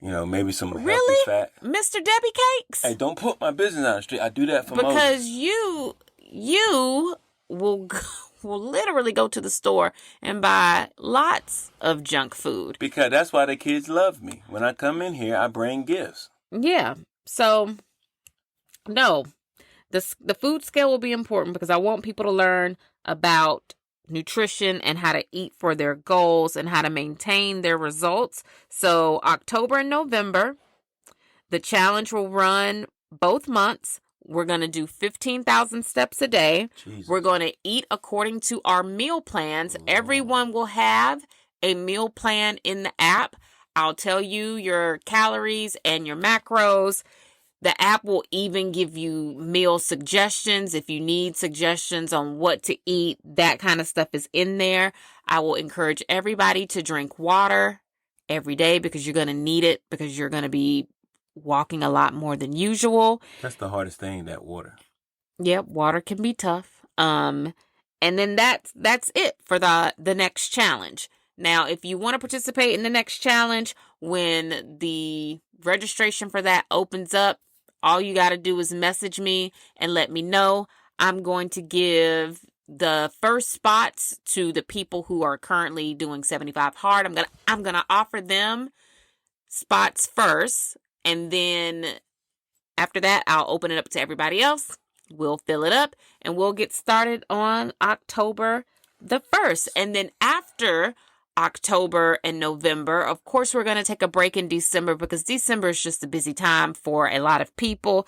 maybe some healthy fat. Mr. Debbie Cakes? Hey, don't put my business on the street. I do that for because you will literally go to the store and buy lots of junk food. Because that's why the kids love me. When I come in here, I bring gifts. Yeah. So, no. The food scale will be important because I want people to learn about nutrition and how to eat for their goals and how to maintain their results. So, October and November, the challenge will run both months. We're going to do 15,000 steps a day. Jesus. We're going to eat according to our meal plans. Everyone will have a meal plan in the app. I'll tell you your calories and your macros. The app will even give you meal suggestions. If you need suggestions on what to eat, that kind of stuff is in there. I will encourage everybody to drink water every day because you're going to need it because you're going to be walking a lot more than usual. That's the hardest thing, that water. Yep, water can be tough. And then that's it for the next challenge. Now, if you want to participate in the next challenge, when the registration for that opens up, all you got to do is message me and let me know. I'm going to give the first spots to the people who are currently doing 75 hard. I'm gonna offer them spots first, and then after that, I'll open it up to everybody else. We'll fill it up, and we'll get started on October the 1st. And then after October and November, of course, we're going to take a break in December, because December is just a busy time for a lot of people.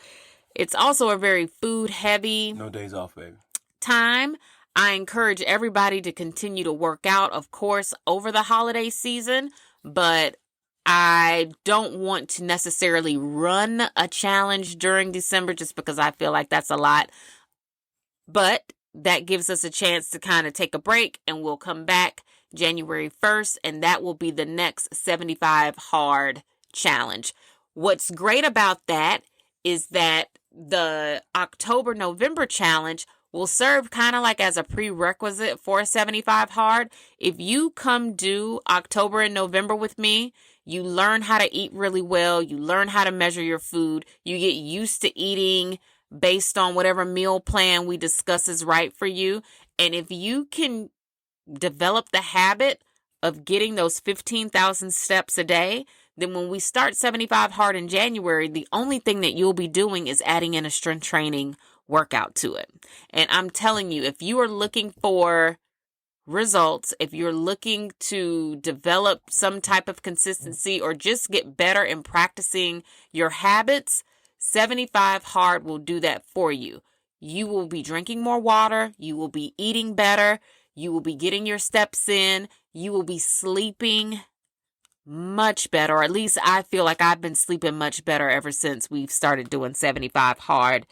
It's also a very food heavy. No days off, baby. Time. I encourage everybody to continue to work out, of course, over the holiday season, but I don't want to necessarily run a challenge during December just because I feel like that's a lot. But that gives us a chance to kind of take a break, and we'll come back January 1st, and that will be the next 75 hard challenge. What's great about that is that the October-November challenge will serve kind of like as a prerequisite for 75 hard. If you come do October and November with me, you learn how to eat really well. You learn how to measure your food. You get used to eating based on whatever meal plan we discuss is right for you. And if you can develop the habit of getting those 15,000 steps a day, then when we start 75 hard in January, the only thing that you'll be doing is adding in a strength training workout to it. And I'm telling you, if you are looking for results, if you're looking to develop some type of consistency or just get better in practicing your habits, 75 hard will do that for you. You will be drinking more water. You will be eating better. You will be getting your steps in. You will be sleeping much better, or at least I feel like I've been sleeping much better ever since we've started doing 75 hard.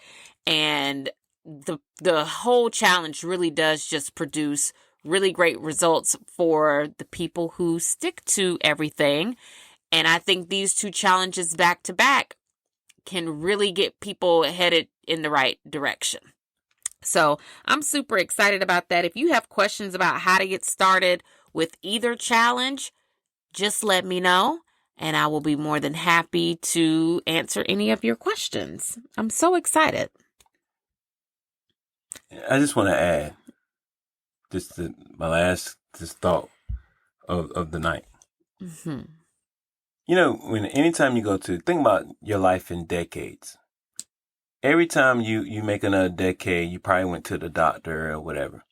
And the whole challenge really does just produce really great results for the people who stick to everything. And I think these two challenges back to back can really get people headed in the right direction. So I'm super excited about that. If you have questions about how to get started with either challenge, just let me know, and I will be more than happy to answer any of your questions. I'm so excited. I just want to add my last thought of the night. Mm-hmm. You know, anytime you go to think about your life in decades, every time you make another decade, you probably went to the doctor or whatever.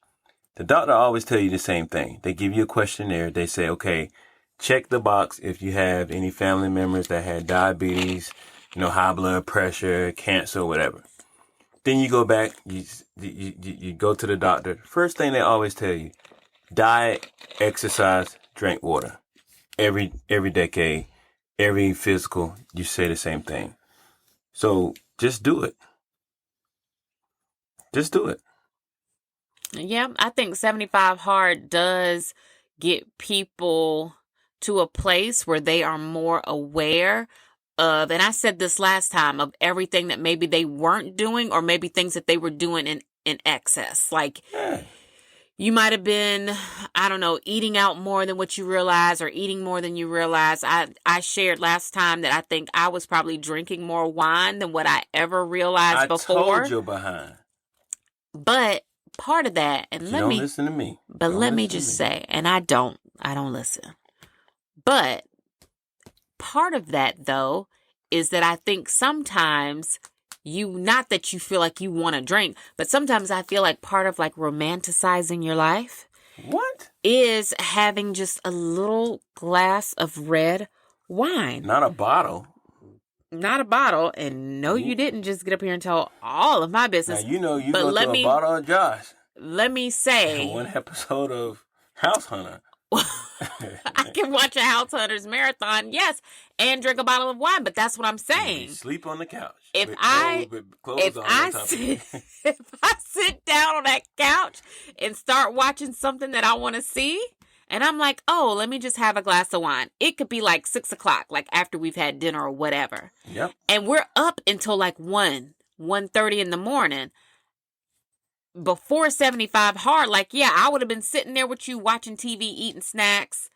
The doctor always tell you the same thing. They give you a questionnaire. They say, okay, check the box if you have any family members that had diabetes, high blood pressure, cancer, whatever. Then you go back, you go to the doctor. First thing they always tell you, diet, exercise, drink water. Every decade, every physical, you say the same thing. So just do it. Just do it. Yeah, I think 75 hard does get people to a place where they are more aware of, and I said this last time, of everything that maybe they weren't doing, or maybe things that they were doing in excess. Like, you might have been, I don't know, eating out more than what you realize, or eating more than you realize. I shared last time that I think I was probably drinking more wine than what I ever realized before. I told you behind. But part of that, and let me listen to me. But let me just say, and I don't listen. But part of that, though, is that I think sometimes not that you feel like you want to drink, but sometimes I feel like part of like romanticizing your life. What? Is having just a little glass of red wine. Not a bottle. Not a bottle. And no, you didn't just get up here and tell all of my business. Now, you go to a bottle of Josh. Let me say. One episode of House Hunter. I can watch a House Hunters marathon, yes, and drink a bottle of wine, but that's what I'm saying. Sleep on the couch. If I sit down on that couch and start watching something that I want to see, and I'm like, oh, let me just have a glass of wine. It could be like 6 o'clock, like after we've had dinner or whatever. Yep. And we're up until like 1:30 in the morning. Before 75 hard, like, yeah, I would have been sitting there with you watching TV, eating snacks,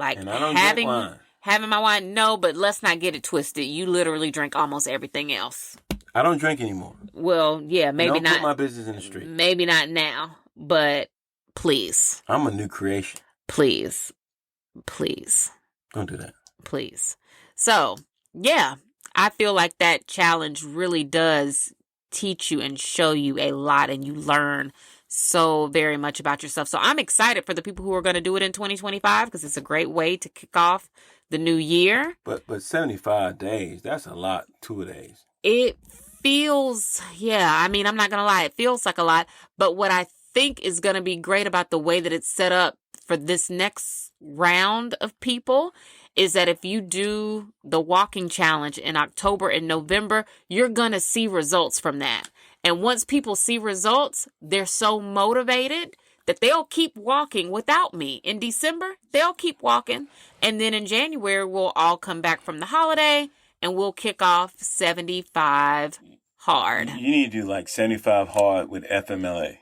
Like And I don't drink wine. Having my wine, no, but let's not get it twisted. You literally drink almost everything else. I don't drink anymore. Well, yeah, maybe don't not. Put my business in the street. Maybe not now, but please. I'm a new creation. Please. Don't do that. Please. So, yeah, I feel like that challenge really does teach you and show you a lot, and you learn so very much about yourself. So I'm excited for the people who are going to do it in 2025 because it's a great way to kick off the new year. But 75 days, that's a lot, 2 days. It feels, I'm not going to lie, it feels like a lot. But what I think is going to be great about the way that it's set up for this next round of people is that if you do the walking challenge in October and November, you're going to see results from that. And once people see results, they're so motivated that they'll keep walking without me. In December, they'll keep walking. And then in January, we'll all come back from the holiday and we'll kick off 75 hard. You need to do like 75 hard with FMLA.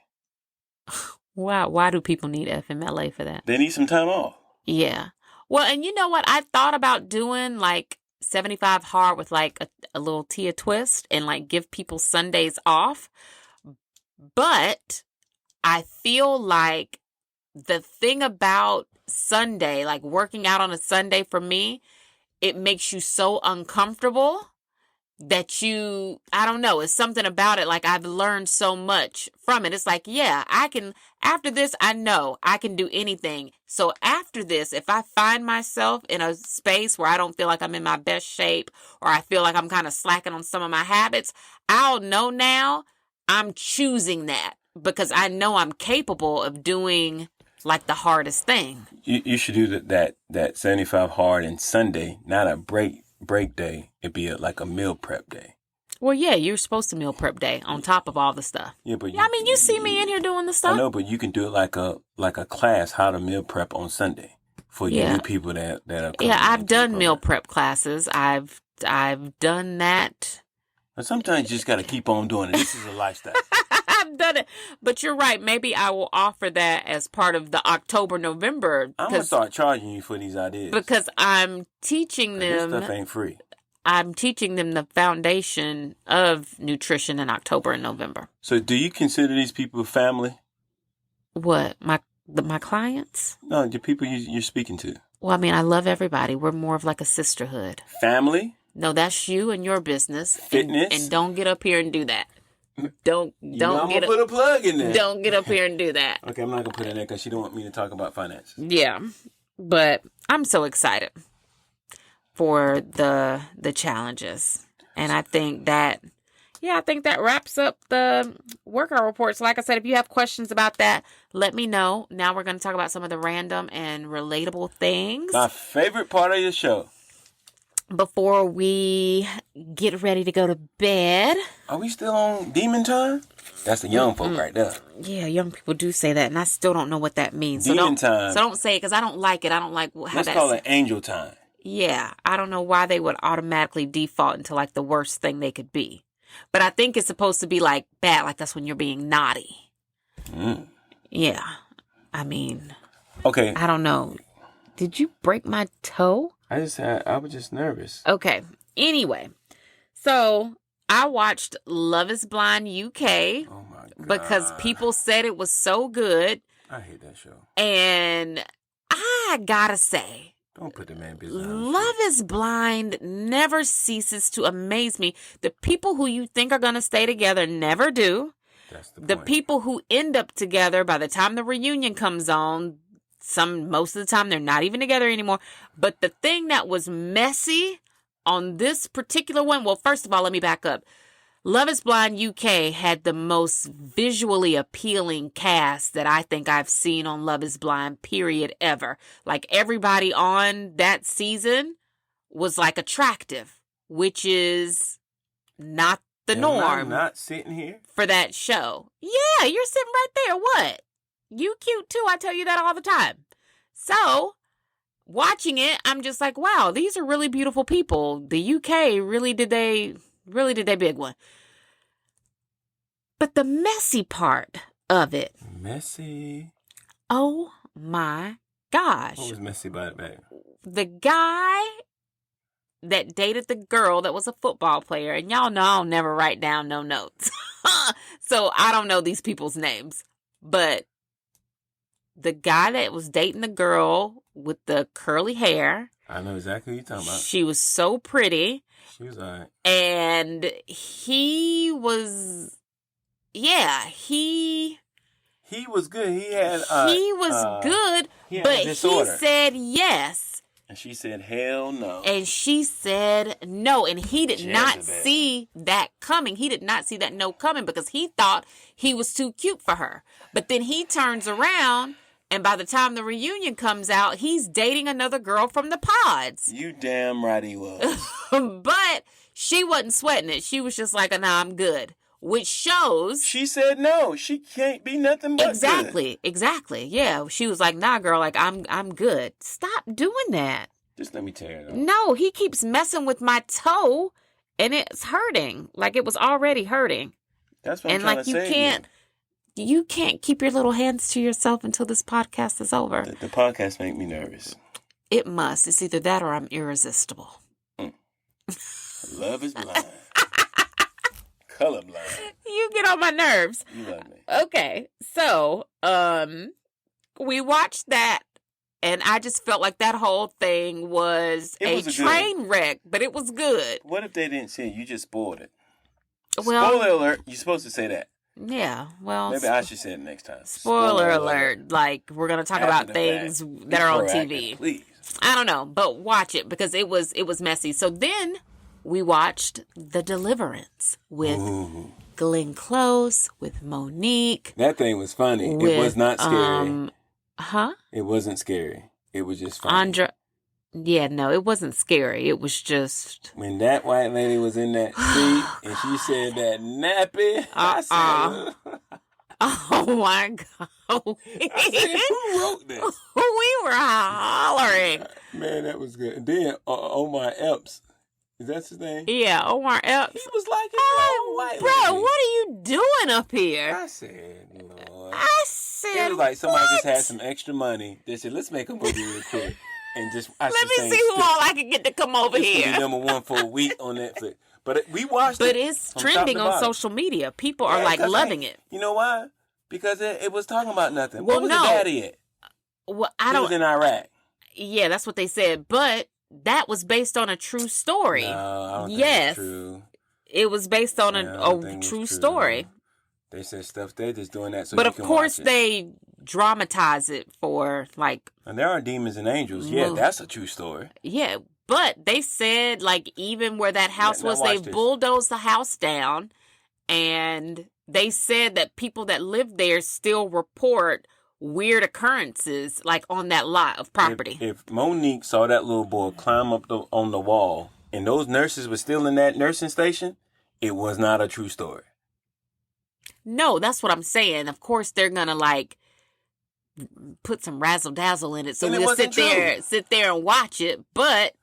Wow. Why do people need FMLA for that? They need some time off. Yeah. Well, and you know what? I thought about doing like 75 hard with like a little Tia twist and like give people Sundays off. But I feel like the thing about Sunday, like working out on a Sunday for me, it makes you so uncomfortable that I don't know, it's something about it. Like I've learned so much from it. It's like, after this, I know I can do anything. So after this, if I find myself in a space where I don't feel like I'm in my best shape or I feel like I'm kind of slacking on some of my habits, I'll know now I'm choosing that because I know I'm capable of doing like the hardest thing. You should do that 75 hard and Sunday, not a break day. It'd be like a meal prep day. Well, yeah, you're supposed to meal prep day on top of all the stuff. Yeah, but you see me in here doing the stuff. I know, but you can do it like a class, how to meal prep on Sunday for you new people that are. Yeah, I've done meal prep classes. I've done that. But sometimes you just got to keep on doing it. This is a lifestyle. I've done it, but you're right. Maybe I will offer that as part of the October-November. I'm gonna start charging you for these ideas because I'm teaching them. This stuff ain't free. I'm teaching them the foundation of nutrition in October and November. So, do you consider these people family? What my clients? No, the people you're speaking to. Well, I mean, I love everybody. We're more of like a sisterhood. Family? No, that's you and your business. Fitness? And don't get up here and do that. Don't get put a plug in there. Don't get up here and do that. Okay, I'm not gonna put it in there because she don't want me to talk about finances. Yeah, but I'm so excited for the challenges, and I think that wraps up the workout reports. Like I said, if you have questions about that, let me know. Now we're going to talk about some of the random and relatable things. My favorite part of your show. Before we get ready to go to bed. Are we still on demon time? That's the young folk right there. Yeah, young people do say that, and I still don't know what that means. Demon time. So don't say it, because I don't like it. I don't like how that's... Let's call it angel time. Yeah, I don't know why they would automatically default into like the worst thing they could be. But I think it's supposed to be like bad, like that's when you're being naughty. Yeah, I mean... Okay. I don't know. Did you break my toe? I was just nervous. Okay. Anyway, so I watched Love is Blind UK. Oh my God. Because people said it was so good. I hate that show. And I gotta say, don't put the man business on. Love is Blind never ceases to amaze me. The people who you think are gonna stay together never do. That's the point. The people who end up together by the time the reunion comes on, most of the time they're not even together anymore. But the thing that was messy on this particular one, well, first of all, let me back up. Love is Blind UK had the most visually appealing cast that I think I've seen on Love is Blind, period, ever. Like everybody on that season was like attractive, which is not the norm. I'm not sitting here for that show. Yeah, you're sitting right there. What? You cute too. I tell you that all the time. So, watching it, I'm just like, wow, these are really beautiful people. The UK really did they big one. But the messy part of it. Messy. Oh my gosh. What was messy about it, babe? The guy that dated the girl that was a football player, and y'all know I'll never write down no notes. So I don't know these people's names. But the guy that was dating the girl with the curly hair. I know exactly what you're talking about. She was so pretty. She was all right. And he was, he was good. He had good, he but he said yes. And she said, hell no. And she said no. And he did not Jezebel. see that coming. He did not see that no coming because he thought he was too cute for her. But then he turns around, and by the time the reunion comes out, he's dating another girl from the pods. You damn right he was. But she wasn't sweating it. She was just like, nah, I'm good. Which shows... She said no. She can't be nothing but Exactly. good. Exactly. Yeah. She was like, nah, girl, like, I'm good. Stop doing that. Just let me tear it up. No, he keeps messing with my toe, and it's hurting. Like, it was already hurting. That's what I'm trying to say. You can't keep your little hands to yourself until this podcast is over. The podcast make me nervous. It must. It's either that or I'm irresistible. Love is blind. Colorblind. You get on my nerves. You love me. Okay. So, we watched that, and I just felt like that whole thing was a train wreck, but it was good. What if they didn't see it? You just spoiled it. Well, spoiler alert. You're supposed to say that. Yeah, well... Maybe I should say it next time. Spoiler alert. Like, we're going to talk about things that are on TV. Please. I don't know, but watch it because it was messy. So then we watched The Deliverance with Glenn Close, with Monique. That thing was funny. It was not scary. Huh? It wasn't scary. It was just funny. Yeah, no, it wasn't scary. It was just... When that white lady was in that seat and she said that nappy, I said... Oh, my God. I said, who wrote this? We were hollering. Man, that was good. And then Omar Epps. Is that his name? Yeah, Omar Epps. He was like his own white lady. Bro, what are you doing up here? I said, Lord. It was like somebody just had some extra money. They said, let's make a movie real quick. And just let me see who all I can get to come over here. Be number one for a week on Netflix. But we watched it. But it's trending on social media. People are like loving it. You know why? Because it was talking about nothing. Well, where was the daddy at? Well, he was in Iraq. Yeah, that's what they said. But that was based on a true story. No, I don't think it's true. It was based on a true story. They said stuff. They're just doing that so but you of can course watch it. They dramatize it for like. And there are demons and angels. Yeah, that's a true story. Yeah, but they said like even where that house was, they bulldozed the house down, and they said that people that live there still report weird occurrences like on that lot of property. If Monique saw that little boy climb up on the wall, and those nurses were still in that nursing station, it was not a true story. No, that's what I'm saying. Of course, they're gonna like put some razzle dazzle in it, so we'll sit there and watch it. But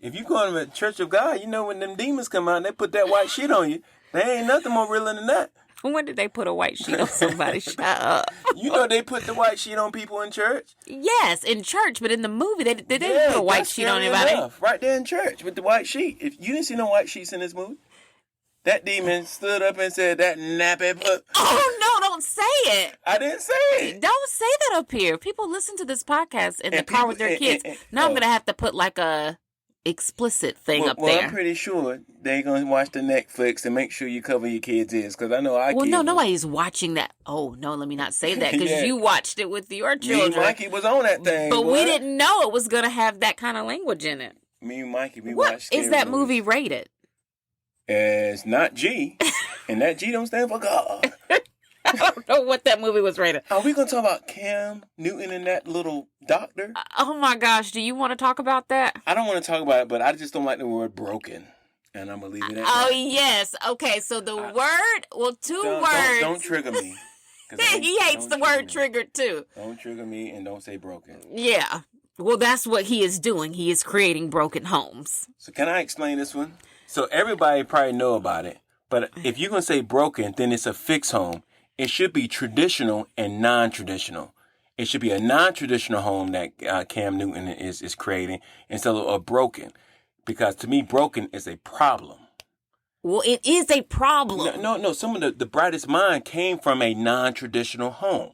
if you go to the Church of God, you know when them demons come out and they put that white sheet on you, there ain't nothing more real than that. When did they put a white sheet on somebody? Shut up. You know they put the white sheet on people in church? Yes, in church, but in the movie they didn't put a white sheet on anybody. Right there in church with the white sheet. If you didn't see no white sheets in this movie. That demon stood up and said, that nappy... Oh, no, don't say it. I didn't say it. Don't say that up here. People listen to this podcast in the car with their kids. Now I'm going to have to put like a explicit thing up there. Well, I'm pretty sure they're going to watch the Netflix and make sure you cover your kids' ears, because I know our kids... Well, no, nobody's watching that. Oh, no, let me not say that, because you watched it with your children. Me and Mikey was on that thing, but we didn't know it was going to have that kind of language in it. Me and Mikey, we watched scary movies. What is that movie rated? It's not G, and that G don't stand for God. I don't know what that movie was rated. Are we going to talk about Cam Newton and that little doctor? Oh my gosh, do you want to talk about that? I don't want to talk about it, but I just don't like the word broken. And I'm going to leave it at that. Oh, yes. Okay, so the two words. Don't trigger me. He hates the word triggered, too. Don't trigger me and don't say broken. Yeah. Well, that's what he is doing. He is creating broken homes. So can I explain this one? So everybody probably know about it. But if you're going to say broken, then it's a fixed home. It should be traditional and non-traditional. It should be a non-traditional home that Cam Newton is creating instead of a broken. Because to me, broken is a problem. Well, it is a problem. No. Some of the brightest mind came from a non-traditional home.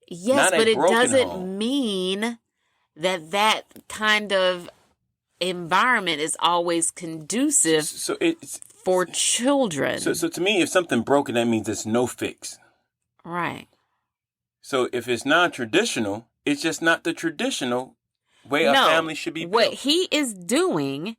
Yes, but it doesn't mean that kind of environment is always conducive for children. So to me, if something broken, that means there's no fix. Right. So if it's non-traditional, it's just not the traditional way a family should be built. What he is doing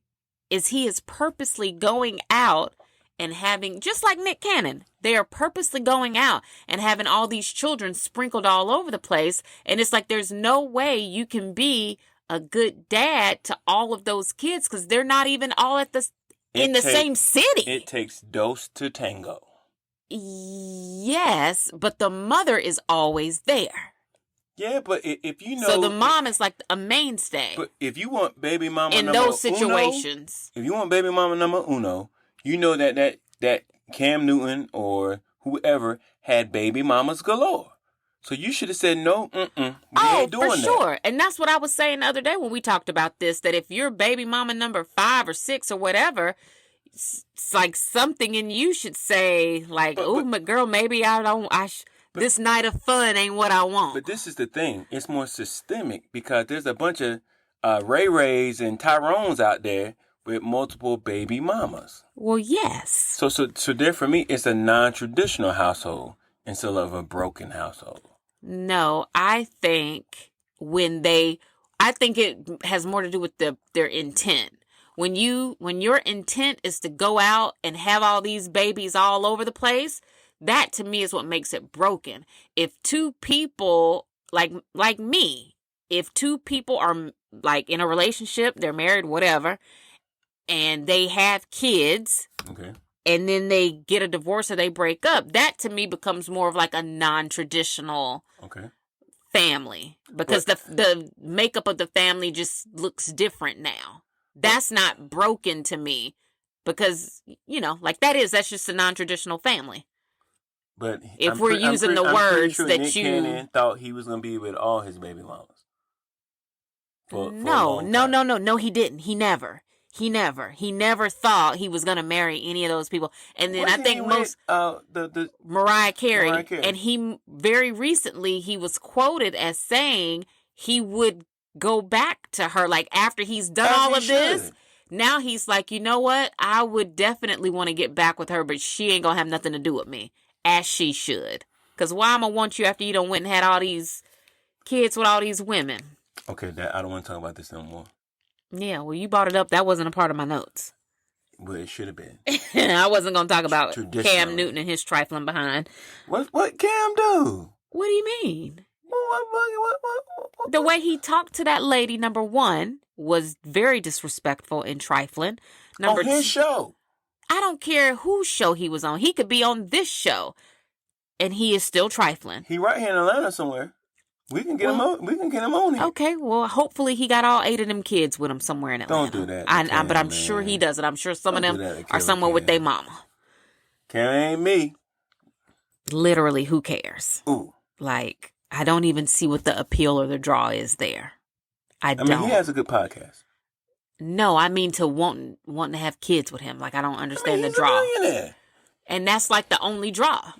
is he is purposely going out and having, just like Nick Cannon, they are purposely going out and having all these children sprinkled all over the place. And it's like there's no way you can be a good dad to all of those kids because they're not even all in the same city. It takes dos to tango. Yes, but the mother is always there. Yeah, but if you know... So the mom is like a mainstay. But if you want baby mama in those situations. If you want baby mama number uno, you know that Cam Newton or whoever had baby mamas galore. So you should have said, no, we ain't doing that. For sure. And that's what I was saying the other day when we talked about this, that if you're baby mama number 5 or 6 or whatever... It's like something in you should say, like, "Oh, my girl, maybe this night of fun ain't what I want." But this is the thing; it's more systemic because there's a bunch of Ray Rays and Tyrones out there with multiple baby mamas. Well, yes. So there for me, it's a non-traditional household instead of a broken household. No, I think I think it has more to do with their intent. When your intent is to go out and have all these babies all over the place, that to me is what makes it broken. If two people like me, if two people are like in a relationship, they're married, whatever, and they have kids, okay, and then they get a divorce or they break up, that to me becomes more of like a non-traditional family because the makeup of the family just looks different now. That's not broken to me because, that's just a non-traditional family. But if we're using the words that Nick Cannon thought he was going to be with all his baby mamas. No, he didn't. He never thought he was going to marry any of those people. And then I think Mariah Carey. And he very recently, he was quoted as saying he would go back to her, like after he's done all of this. Now he's like, you know what? I would definitely want to get back with her, but she ain't gonna have nothing to do with me, as she should. Because why am I want you after you done went and had all these kids with all these women? Okay, I don't want to talk about this no more. Yeah, well, you brought it up. That wasn't a part of my notes. Well, it should have been. I wasn't gonna talk about Cam Newton and his trifling behind. What Cam do? What do you mean? The way he talked to that lady, number one, was very disrespectful and trifling. On his show. I don't care whose show he was on. He could be on this show, and he is still trifling. He right here in Atlanta somewhere. We can get him on. We can get him on here. Okay, well, hopefully he got all 8 of them kids with him somewhere in Atlanta. Don't do that. But I'm sure he doesn't. I'm sure some of them are somewhere with their mama. Cam ain't me. Literally, who cares? Ooh. Like, I don't even see what the appeal or the draw is there. I don't. He has a good podcast. No, I mean to wanting to have kids with him. Like, I don't understand the draw. He's a millionaire. And that's like the only draw.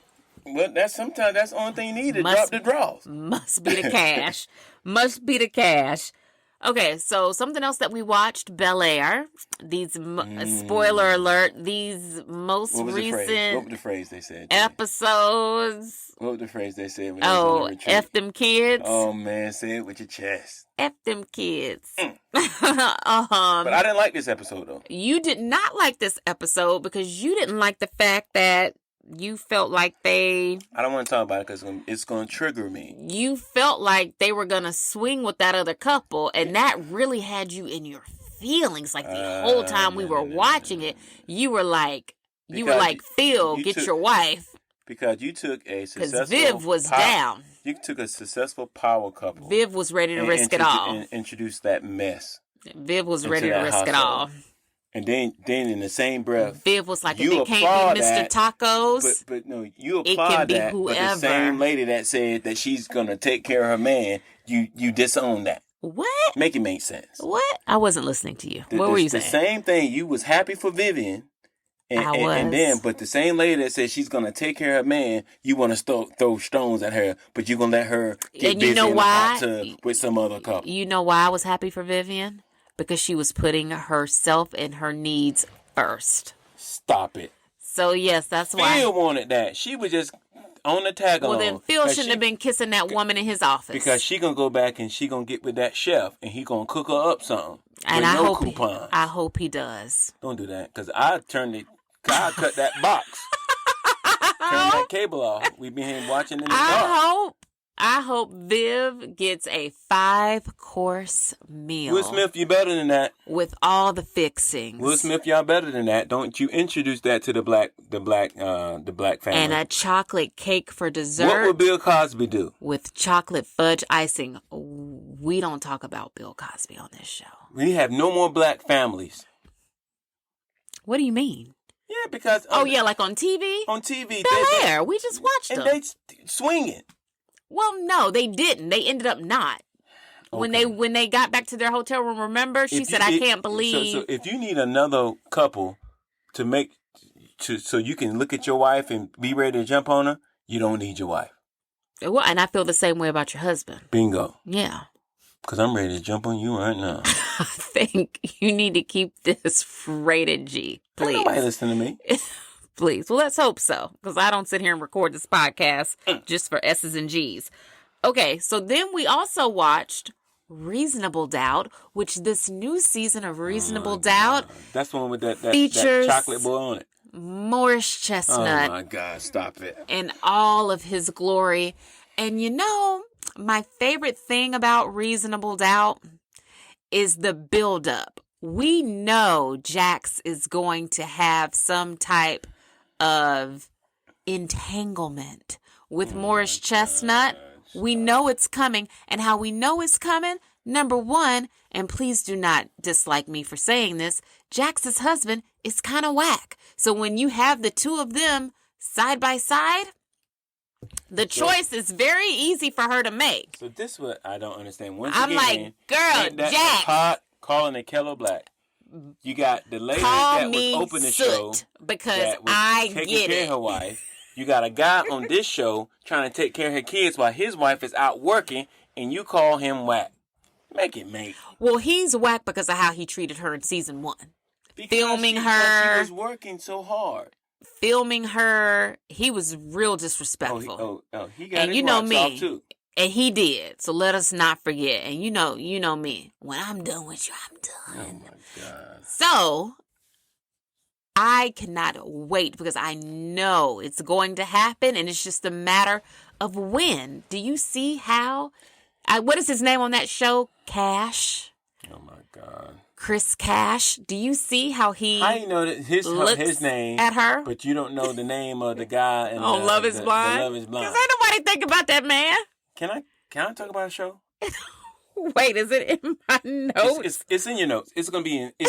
Well, sometimes that's the only thing you need to drop the draws. Must be the cash. Must be the cash. Okay, so something else that we watched, Bel-Air. These, spoiler alert, these most recent what was the phrase they said? Episodes. What was the phrase they said? F them kids. Oh, man, say it with your chest. F them kids. But I didn't like this episode, though. You did not like this episode because you didn't like the fact that you felt like I don't want to talk about it because it's going to trigger me. You felt like they were going to swing with that other couple, and that really had you in your feelings. Like the whole time we were watching it, you were like, Phil, get your wife. Because you took a successful... Because Viv was down. You took a successful power couple. Viv was ready to risk it all. And introduce that mess. Viv was ready to risk it all. And then in the same breath, Viv was like, if you it can't be Mr. that, Tacos, but no, you it applaud can be that. whoever. But the same lady that said that she's gonna take care of her man, you disown that. What? Make it make sense. What? I wasn't listening to you. What were you saying? The same thing. You was happy for Vivian. But the same lady that says she's gonna take care of her man, you want to throw stones at her, but you gonna let her get busy in the hot tub with some other couple. You know why I was happy for Vivian? Because she was putting herself and her needs first. Stop it. So yes, that's why. Phil wanted that. She was just on the tag along. Well, then Phil shouldn't have been kissing that woman in his office. Because she gonna go back and she gonna get with that chef and he gonna cook her up something. And with I hope he does. Don't do that, because I cut that box. Turn that cable off. We've been here watching in the dark. I hope Viv gets a 5-course meal. Will Smith, you better than that. With all the fixings. Will Smith, y'all better than that. Don't you introduce that to the black family. And a chocolate cake for dessert. What would Bill Cosby do? With chocolate fudge icing. We don't talk about Bill Cosby on this show. We have no more black families. What do you mean? Yeah, because... like on TV? On TV. Bel-Air. We just watched them. And they swinging. Well, no, they didn't. They ended up not. Okay. When they got back to their hotel room, remember? She said, I can't believe... So if you need another couple so you can look at your wife and be ready to jump on her, you don't need your wife. Well, and I feel the same way about your husband. Bingo. Yeah. Because I'm ready to jump on you right now. I think you need to keep this rated G, please. Ain't nobody listening to me. Please. Well, let's hope so, because I don't sit here and record this podcast just for S's and G's. Okay, so then we also watched Reasonable Doubt, which this new season of Reasonable Doubt... That's the one with that features chocolate boy on it. Morris Chestnut. Oh, my God. Stop it. In all of his glory. And my favorite thing about Reasonable Doubt is the buildup. We know Jax is going to have some type of entanglement with Morris Chestnut. We know it's coming. And how we know it's coming, number one, and please do not dislike me for saying this, Jax's husband is kind of whack. So when you have the two of them side by side, the choice is very easy for her to make. So this is what I don't understand. I'm like, girl, Jax. Pot calling it Kello Black. You got the lady that was opening the show because I taking get care it. of her wife. You got a guy on this show trying to take care of her kids while his wife is out working, and you call him whack. Make it make. Well, he's whack because of how he treated her in season 1. Because filming she her. was working so hard. Filming her. He was real disrespectful. He got his you know rocks me. off too. And he did. So let us not forget. And you know me. When I'm done with you, I'm done. Oh my God. So I cannot wait because I know it's going to happen, and it's just a matter of when. Do you see how? What is his name on that show? Cash. Oh my God. Chris Cash. Do you see how he? How you know that his name at her, but you don't know the name of the guy in Love Is Blind? Love Is Blind. Because ain't nobody think about that man. Can I talk about a show? Wait, is it in my notes? It's in your notes. It's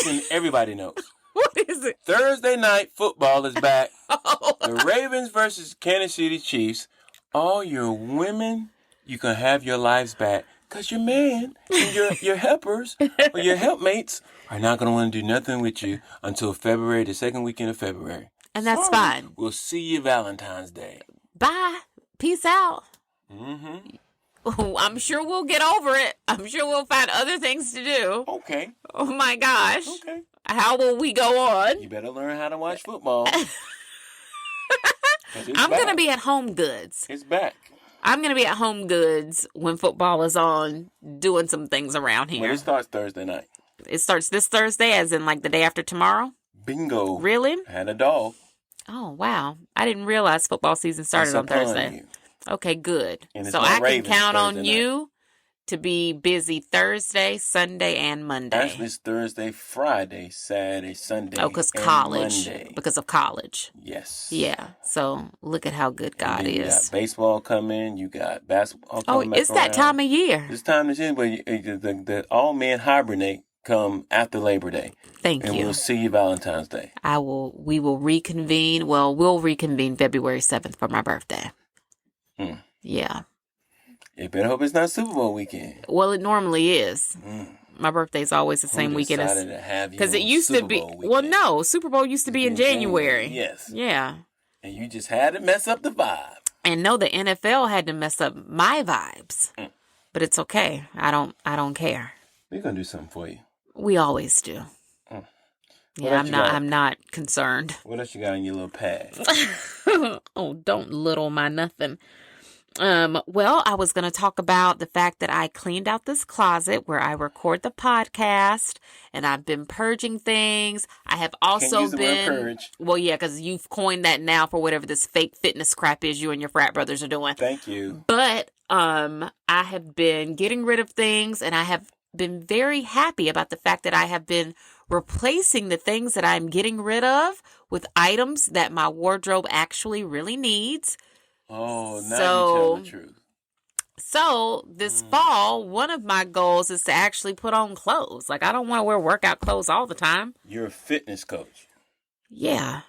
in everybody's notes. What is it? Thursday night football is back. The Ravens versus Kansas City Chiefs. All your women, you can have your lives back. Because your man and your helpers or your helpmates are not going to want to do nothing with you until February, the second weekend of February. And that's fine. We'll see you Valentine's Day. Bye. Peace out. Mm-hmm. I'm sure we'll get over it. I'm sure we'll find other things to do. Okay. Oh, my gosh. Okay. How will we go on? You better learn how to watch football. I'm going to be at Home Goods. It's back. I'm going to be at Home Goods when football is on, doing some things around here. Well, it starts Thursday night. It starts this Thursday, as in like the day after tomorrow? Bingo. Really? I had a dog. Oh, wow. I didn't realize football season started on Thursday. Okay, good. So I can count on you to be busy Thursday, Sunday, and Monday. Actually, it's Thursday, Friday, Saturday, Sunday. Oh, because college. Monday. Because of college. Yes. Yeah. So look at how good God is. You got baseball coming. You got basketball coming. Oh, it's that time of year. This time of year, but the all men hibernate come after Labor Day. Thank and you. we'll see you Valentine's Day. We will reconvene. Well, we'll reconvene February 7th for my birthday. Yeah. You better hope it's not Super Bowl weekend. Well, it normally is. My birthday's always the same weekend as... Because it used to be... Well, no. Super Bowl used to be in January. Yes. Yeah. And you just had to mess up the vibe. And no, the NFL had to mess up my vibes. But it's okay. I don't care. We're going to do something for you. We always do. Yeah, I'm not concerned. What else you got on your little pad? Oh, don't little my nothing. Well, I was going to talk about the fact that I cleaned out this closet where I record the podcast, and I've been purging things. I have also been... purge. Well, yeah, because you've coined that now for whatever this fake fitness crap is you and your frat brothers are doing. Thank you. But I have been getting rid of things, and I have been very happy about the fact that I have been replacing the things that I'm getting rid of with items that my wardrobe actually really needs. Oh, now you tell the truth. So this fall, one of my goals is to actually put on clothes. Like, I don't want to wear workout clothes all the time. You're a fitness coach. Yeah.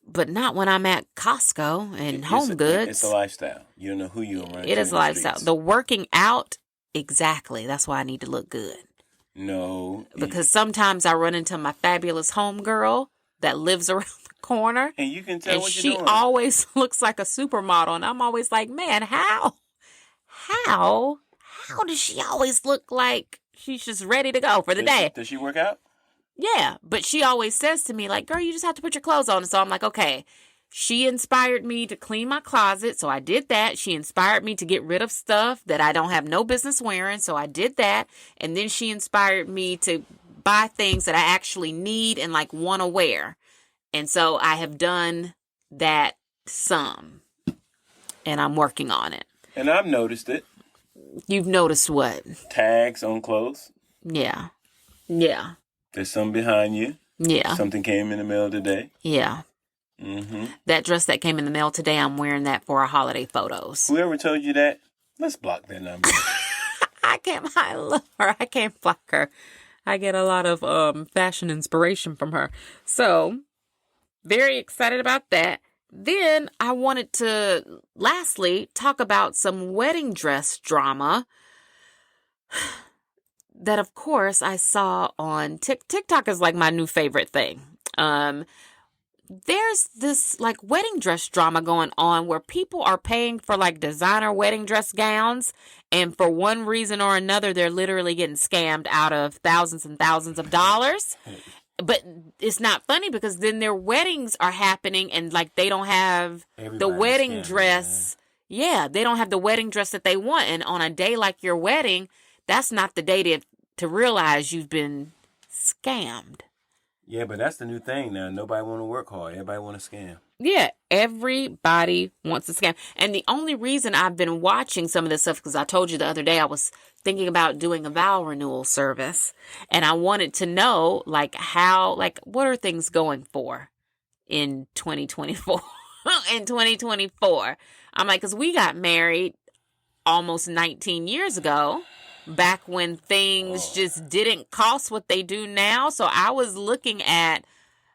But not when I'm at Costco and Home Goods. It's a lifestyle. You don't know who you're around. It is a lifestyle. The working out, exactly. That's why I need to look good. No. Because sometimes I run into my fabulous homegirl that lives around the corner. And you can tell what you're doing. And she always looks like a supermodel. And I'm always like, man, how does she always look like she's just ready to go for the day? Does she work out? Yeah. But she always says to me, like, girl, you just have to put your clothes on. And so I'm like, okay. She inspired me to clean my closet, so I did that. She inspired me to get rid of stuff that I don't have no business wearing, so I did that. And then she inspired me to buy things that I actually need and like want to wear. And so I have done that some, and I'm working on it. And I've noticed it. You've noticed what? Tags on clothes. Yeah. Yeah. There's some behind you. Yeah. Something came in the mail today. Yeah. That dress that came in the mail today, I'm wearing that for our holiday photos. Whoever told you that, let's block that number. I love her. I can't block her. I get a lot of fashion inspiration from her. So, very excited about that. Then I wanted to, lastly, talk about some wedding dress drama that, of course, I saw on TikTok is like my new favorite thing. There's this like wedding dress drama going on where people are paying for like designer wedding dress gowns, and for one reason or another, they're literally getting scammed out of thousands and thousands of dollars. But it's not funny because then their weddings are happening and like they don't have the wedding dress. Yeah, they don't have the wedding dress that they want. And on a day like your wedding, that's not the day to realize you've been scammed. Yeah, but that's the new thing now. Nobody want to work hard. Everybody want to scam. Yeah, everybody wants to scam. And the only reason I've been watching some of this stuff, because I told you the other day I was thinking about doing a vow renewal service. And I wanted to know, like, what are things going for in 2024? In 2024. I'm like, because we got married almost 19 years ago. Back when things just didn't cost what they do now. So I was looking at,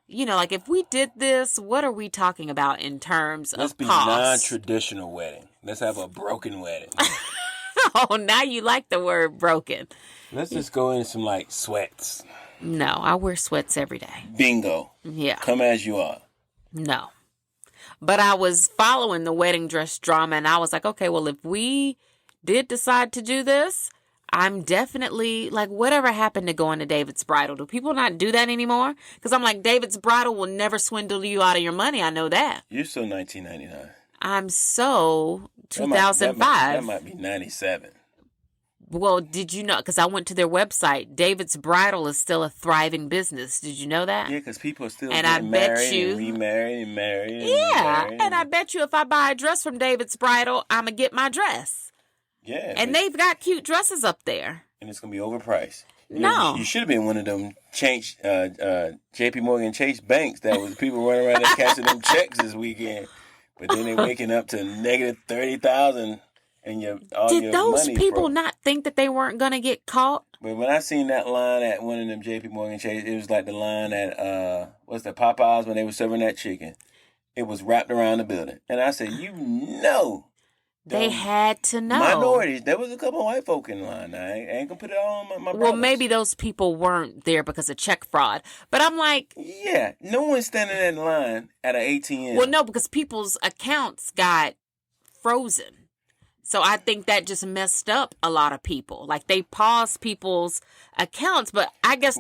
like if we did this, what are we talking about in terms of cost? Let's be non-traditional wedding. Let's have a broken wedding. Oh, now you like the word broken. Let's just go in some like sweats. No, I wear sweats every day. Bingo. Yeah. Come as you are. No. But I was following the wedding dress drama and I was like, okay, well, if we did decide to do this, I'm definitely, like, whatever happened to going to David's Bridal? Do people not do that anymore? Because I'm like, David's Bridal will never swindle you out of your money. I know that. You're so 1999. I'm so 2005. That might be 97. Well, did you know? Because I went to their website. David's Bridal is still a thriving business. Did you know that? Yeah, because people are still and getting married and remarried and married. Yeah, and I bet you if I buy a dress from David's Bridal, I'm going to get my dress. Yeah. And they've got cute dresses up there. And it's going to be overpriced. You should have been one of them JP Morgan Chase banks that was people running around there cashing them checks this weekend. But then they're waking up to negative 30,000 and all your money. Did those people not think that they weren't going to get caught? But when I seen that line at one of them J.P. Morgan Chase, it was like the line at what's that, Popeyes, when they were serving that chicken. It was wrapped around the building, and I said, they had to know. Minorities. There was a couple of white folk in line. I ain't gonna put it all on my brothers. Well, maybe those people weren't there because of check fraud. But I'm like, yeah, no one's standing in line at an ATM. Well, no, because people's accounts got frozen. So I think that just messed up a lot of people. Like, they paused people's accounts, but I guess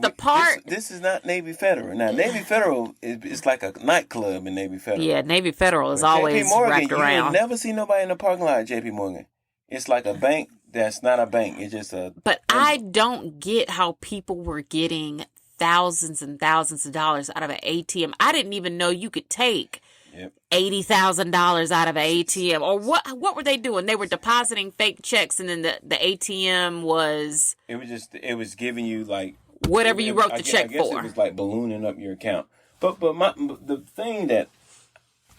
This is not Navy Federal. Now, Navy Federal is like a nightclub in Navy Federal. Yeah, Navy Federal is always wrapped around. You will never see nobody in the parking lot at J.P. Morgan. It's like a bank that's not a bank. It's just a... But I don't get how people were getting thousands and thousands of dollars out of an ATM. I didn't even know you could take... $80,000 out of an ATM, or what were they doing? They were depositing fake checks, and then the ATM was. It was giving you like whatever you wrote the check I guess for. It was like ballooning up your account. But the thing that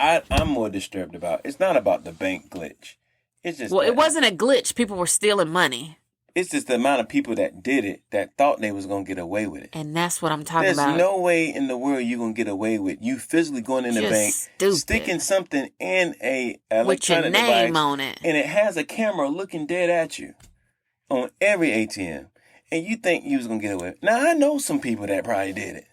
I'm more disturbed about, it's not about the bank glitch. It's just it wasn't a glitch. People were stealing money. It's just the amount of people that did it that thought they was going to get away with it. And that's what I'm talking about. There's no way in the world you're going to get away with you physically going in the bank, sticking something in a electronic with your name device, on it. and it has a camera looking dead at you on every ATM. And you think you was going to get away with it. Now, I know some people that probably did it.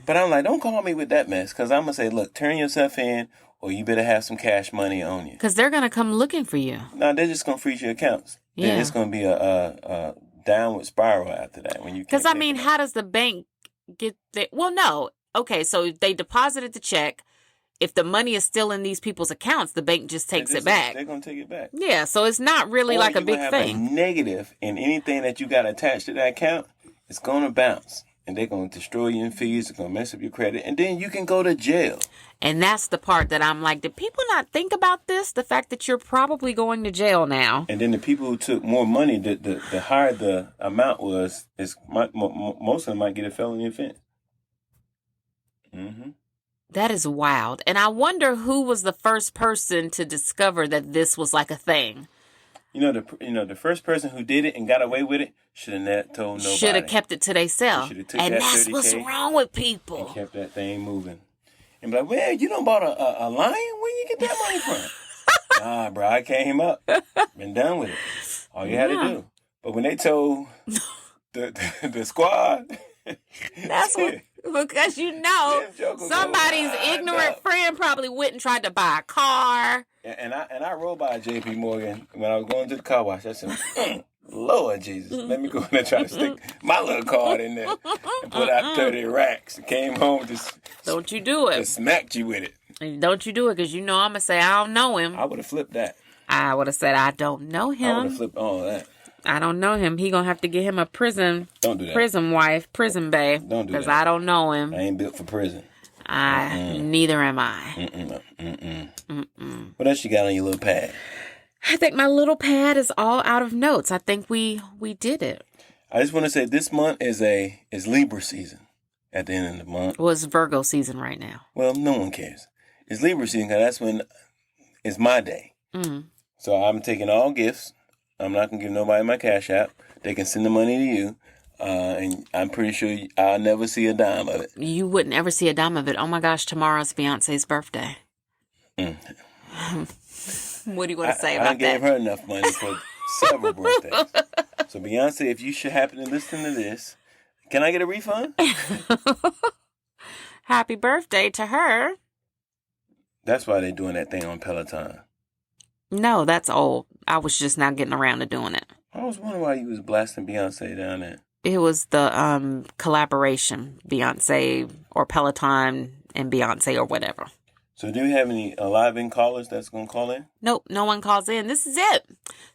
But I'm like, don't call me with that mess, because I'm going to say, look, turn yourself in, or you better have some cash money on you. Because they're going to come looking for you. No, they're just going to freeze your accounts. Yeah. It's going to be a downward spiral after that. Because, I mean, how does the bank get there? Well, no. Okay, so they deposited the check. If the money is still in these people's accounts, the bank just takes it back. They're going to take it back. Yeah, so it's not really like a big thing. A negative in anything that you got attached to that account, it's going to bounce. And they're going to destroy you in fees. They're going to mess up your credit. And then you can go to jail. And that's the part that I'm like, did people not think about this? The fact that you're probably going to jail now. And then the people who took more money, the higher the amount was, most of them might get a felony offense. Mm-hmm. That is wild. And I wonder who was the first person to discover that this was like a thing. The first person who did it and got away with it should have not told nobody. Should have kept it to themselves. And that's what's wrong with people. And kept that thing moving. And be like, well, you done bought a lion? Where you get that money from? Nah, bro, I came up. Been done with it. All you had to do. But when they told the squad... That's what... Because somebody's ignorant friend probably went and tried to buy a car. And I rode by J.P. Morgan when I was going to the car wash. I said, Lord Jesus, let me go in there and try to stick my little card in there and put out 30 racks. And came home don't you do it. Just smacked you with it. Don't you do it, because I'm going to say I don't know him. I would have flipped that. I would have said I don't know him. I would have flipped all of that. I don't know him. He gonna have to get him a prison. Don't do that. Prison wife, prison bae. Don't do that. Because I don't know him. I ain't built for prison. Neither am I. What else you got on your little pad? I think my little pad is all out of notes. I think we did it. I just want to say this month is Libra season. At the end of the month. Well, it's Virgo season right now. Well, no one cares. It's Libra season because that's when it's my day. Mm-hmm. So I'm taking all gifts. I'm not going to give nobody my Cash App. They can send the money to you. And I'm pretty sure I'll never see a dime of it. You wouldn't ever see a dime of it. Oh, my gosh, tomorrow's Beyonce's birthday. What do you want to say about that? I gave her enough money for several birthdays. So, Beyonce, if you should happen to listen to this, can I get a refund? Happy birthday to her. That's why they're doing that thing on Peloton. No, that's old. I was just now getting around to doing it. I was wondering why you was blasting Beyonce down there. It was the collaboration, Beyonce or Peloton and Beyonce or whatever. So do you have any live-in callers that's going to call in? Nope, no one calls in. This is it.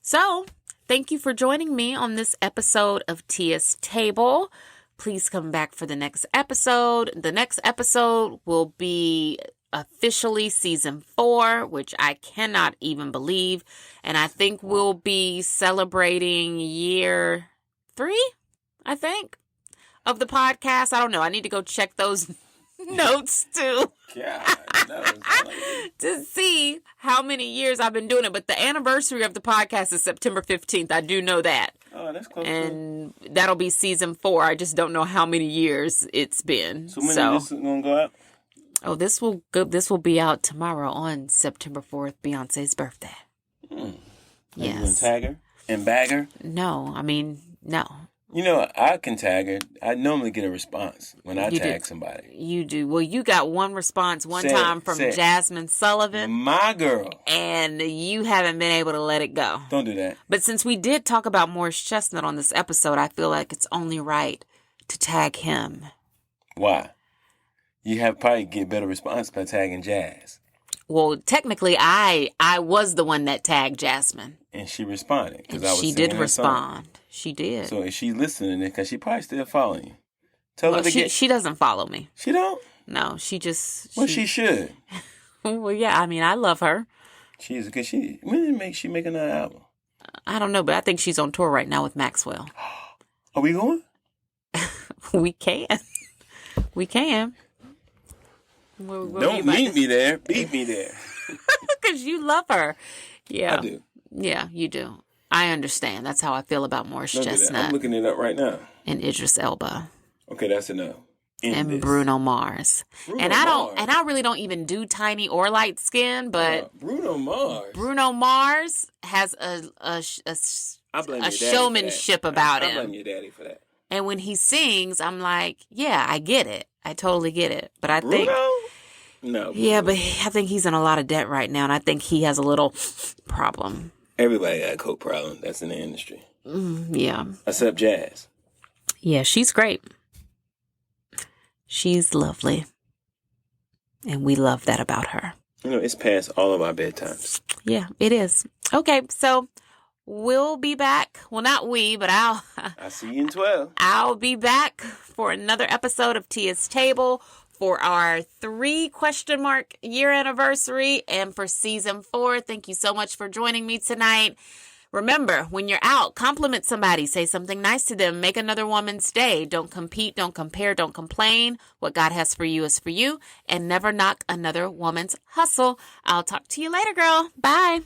So thank you for joining me on this episode of Tia's Table. Please come back for the next episode. The next episode will be officially season 4, which I cannot even believe. And I think we'll be celebrating year 3, I think, of the podcast. I don't know. I need to go check those notes too. God, no. It's not like that. To see how many years I've been doing it. But the anniversary of the podcast is September 15th. I do know that. Oh, that's close. And that'll be season 4. I just don't know how many years it's been. So when is this going to go out? Oh, this will be out tomorrow on September 4th, Beyonce's birthday. Yes. You going to tag her and bag her? No, I mean, no. You know, I can tag her. I normally get a response when I tag somebody. You do. Well, you got one response time from Jasmine Sullivan. My girl. And you haven't been able to let it go. Don't do that. But since we did talk about Morris Chestnut on this episode, I feel like it's only right to tag him. Why? You have probably get better response by tagging Jazz. Well, technically, I was the one that tagged Jasmine. And she responded. She did respond. Song. She did. So is she listening? Because she probably still following you. Tell her to get... She doesn't follow me. She don't? No, she just... Well, she should. Well, yeah, I mean, I love her. Because when did she make another album? I don't know, but I think she's on tour right now with Maxwell. Are we going? We can. We can. Don't meet me there. Beat me there. Because you love her. Yeah. I do. Yeah, you do. I understand. That's how I feel about Morris Chestnut. I'm looking it up right now. And Idris Elba. Okay, that's enough. And Bruno Mars. And I really don't even do tiny or light skin, but Bruno Mars has a showmanship about him. I blame your daddy for that. And when he sings, I'm like, yeah, I get it. I totally get it. But I think no. Yeah, but I think he's in a lot of debt right now, and I think he has a little problem. Everybody got a coke problem. That's in the industry. Yeah. Except Jazz. Yeah, she's great. She's lovely. And we love that about her. You know, it's past all of our bedtimes. Yeah, it is. Okay, so we'll be back. Well, not we, but I'll see you in 12. I'll be back for another episode of Tia's Table for our 3 year anniversary and for season 4. Thank you so much for joining me tonight. Remember, when you're out, compliment somebody, say something nice to them, make another woman's day. Don't compete, don't compare, don't complain. What God has for you is for you, and never knock another woman's hustle. I'll talk to you later, girl. Bye.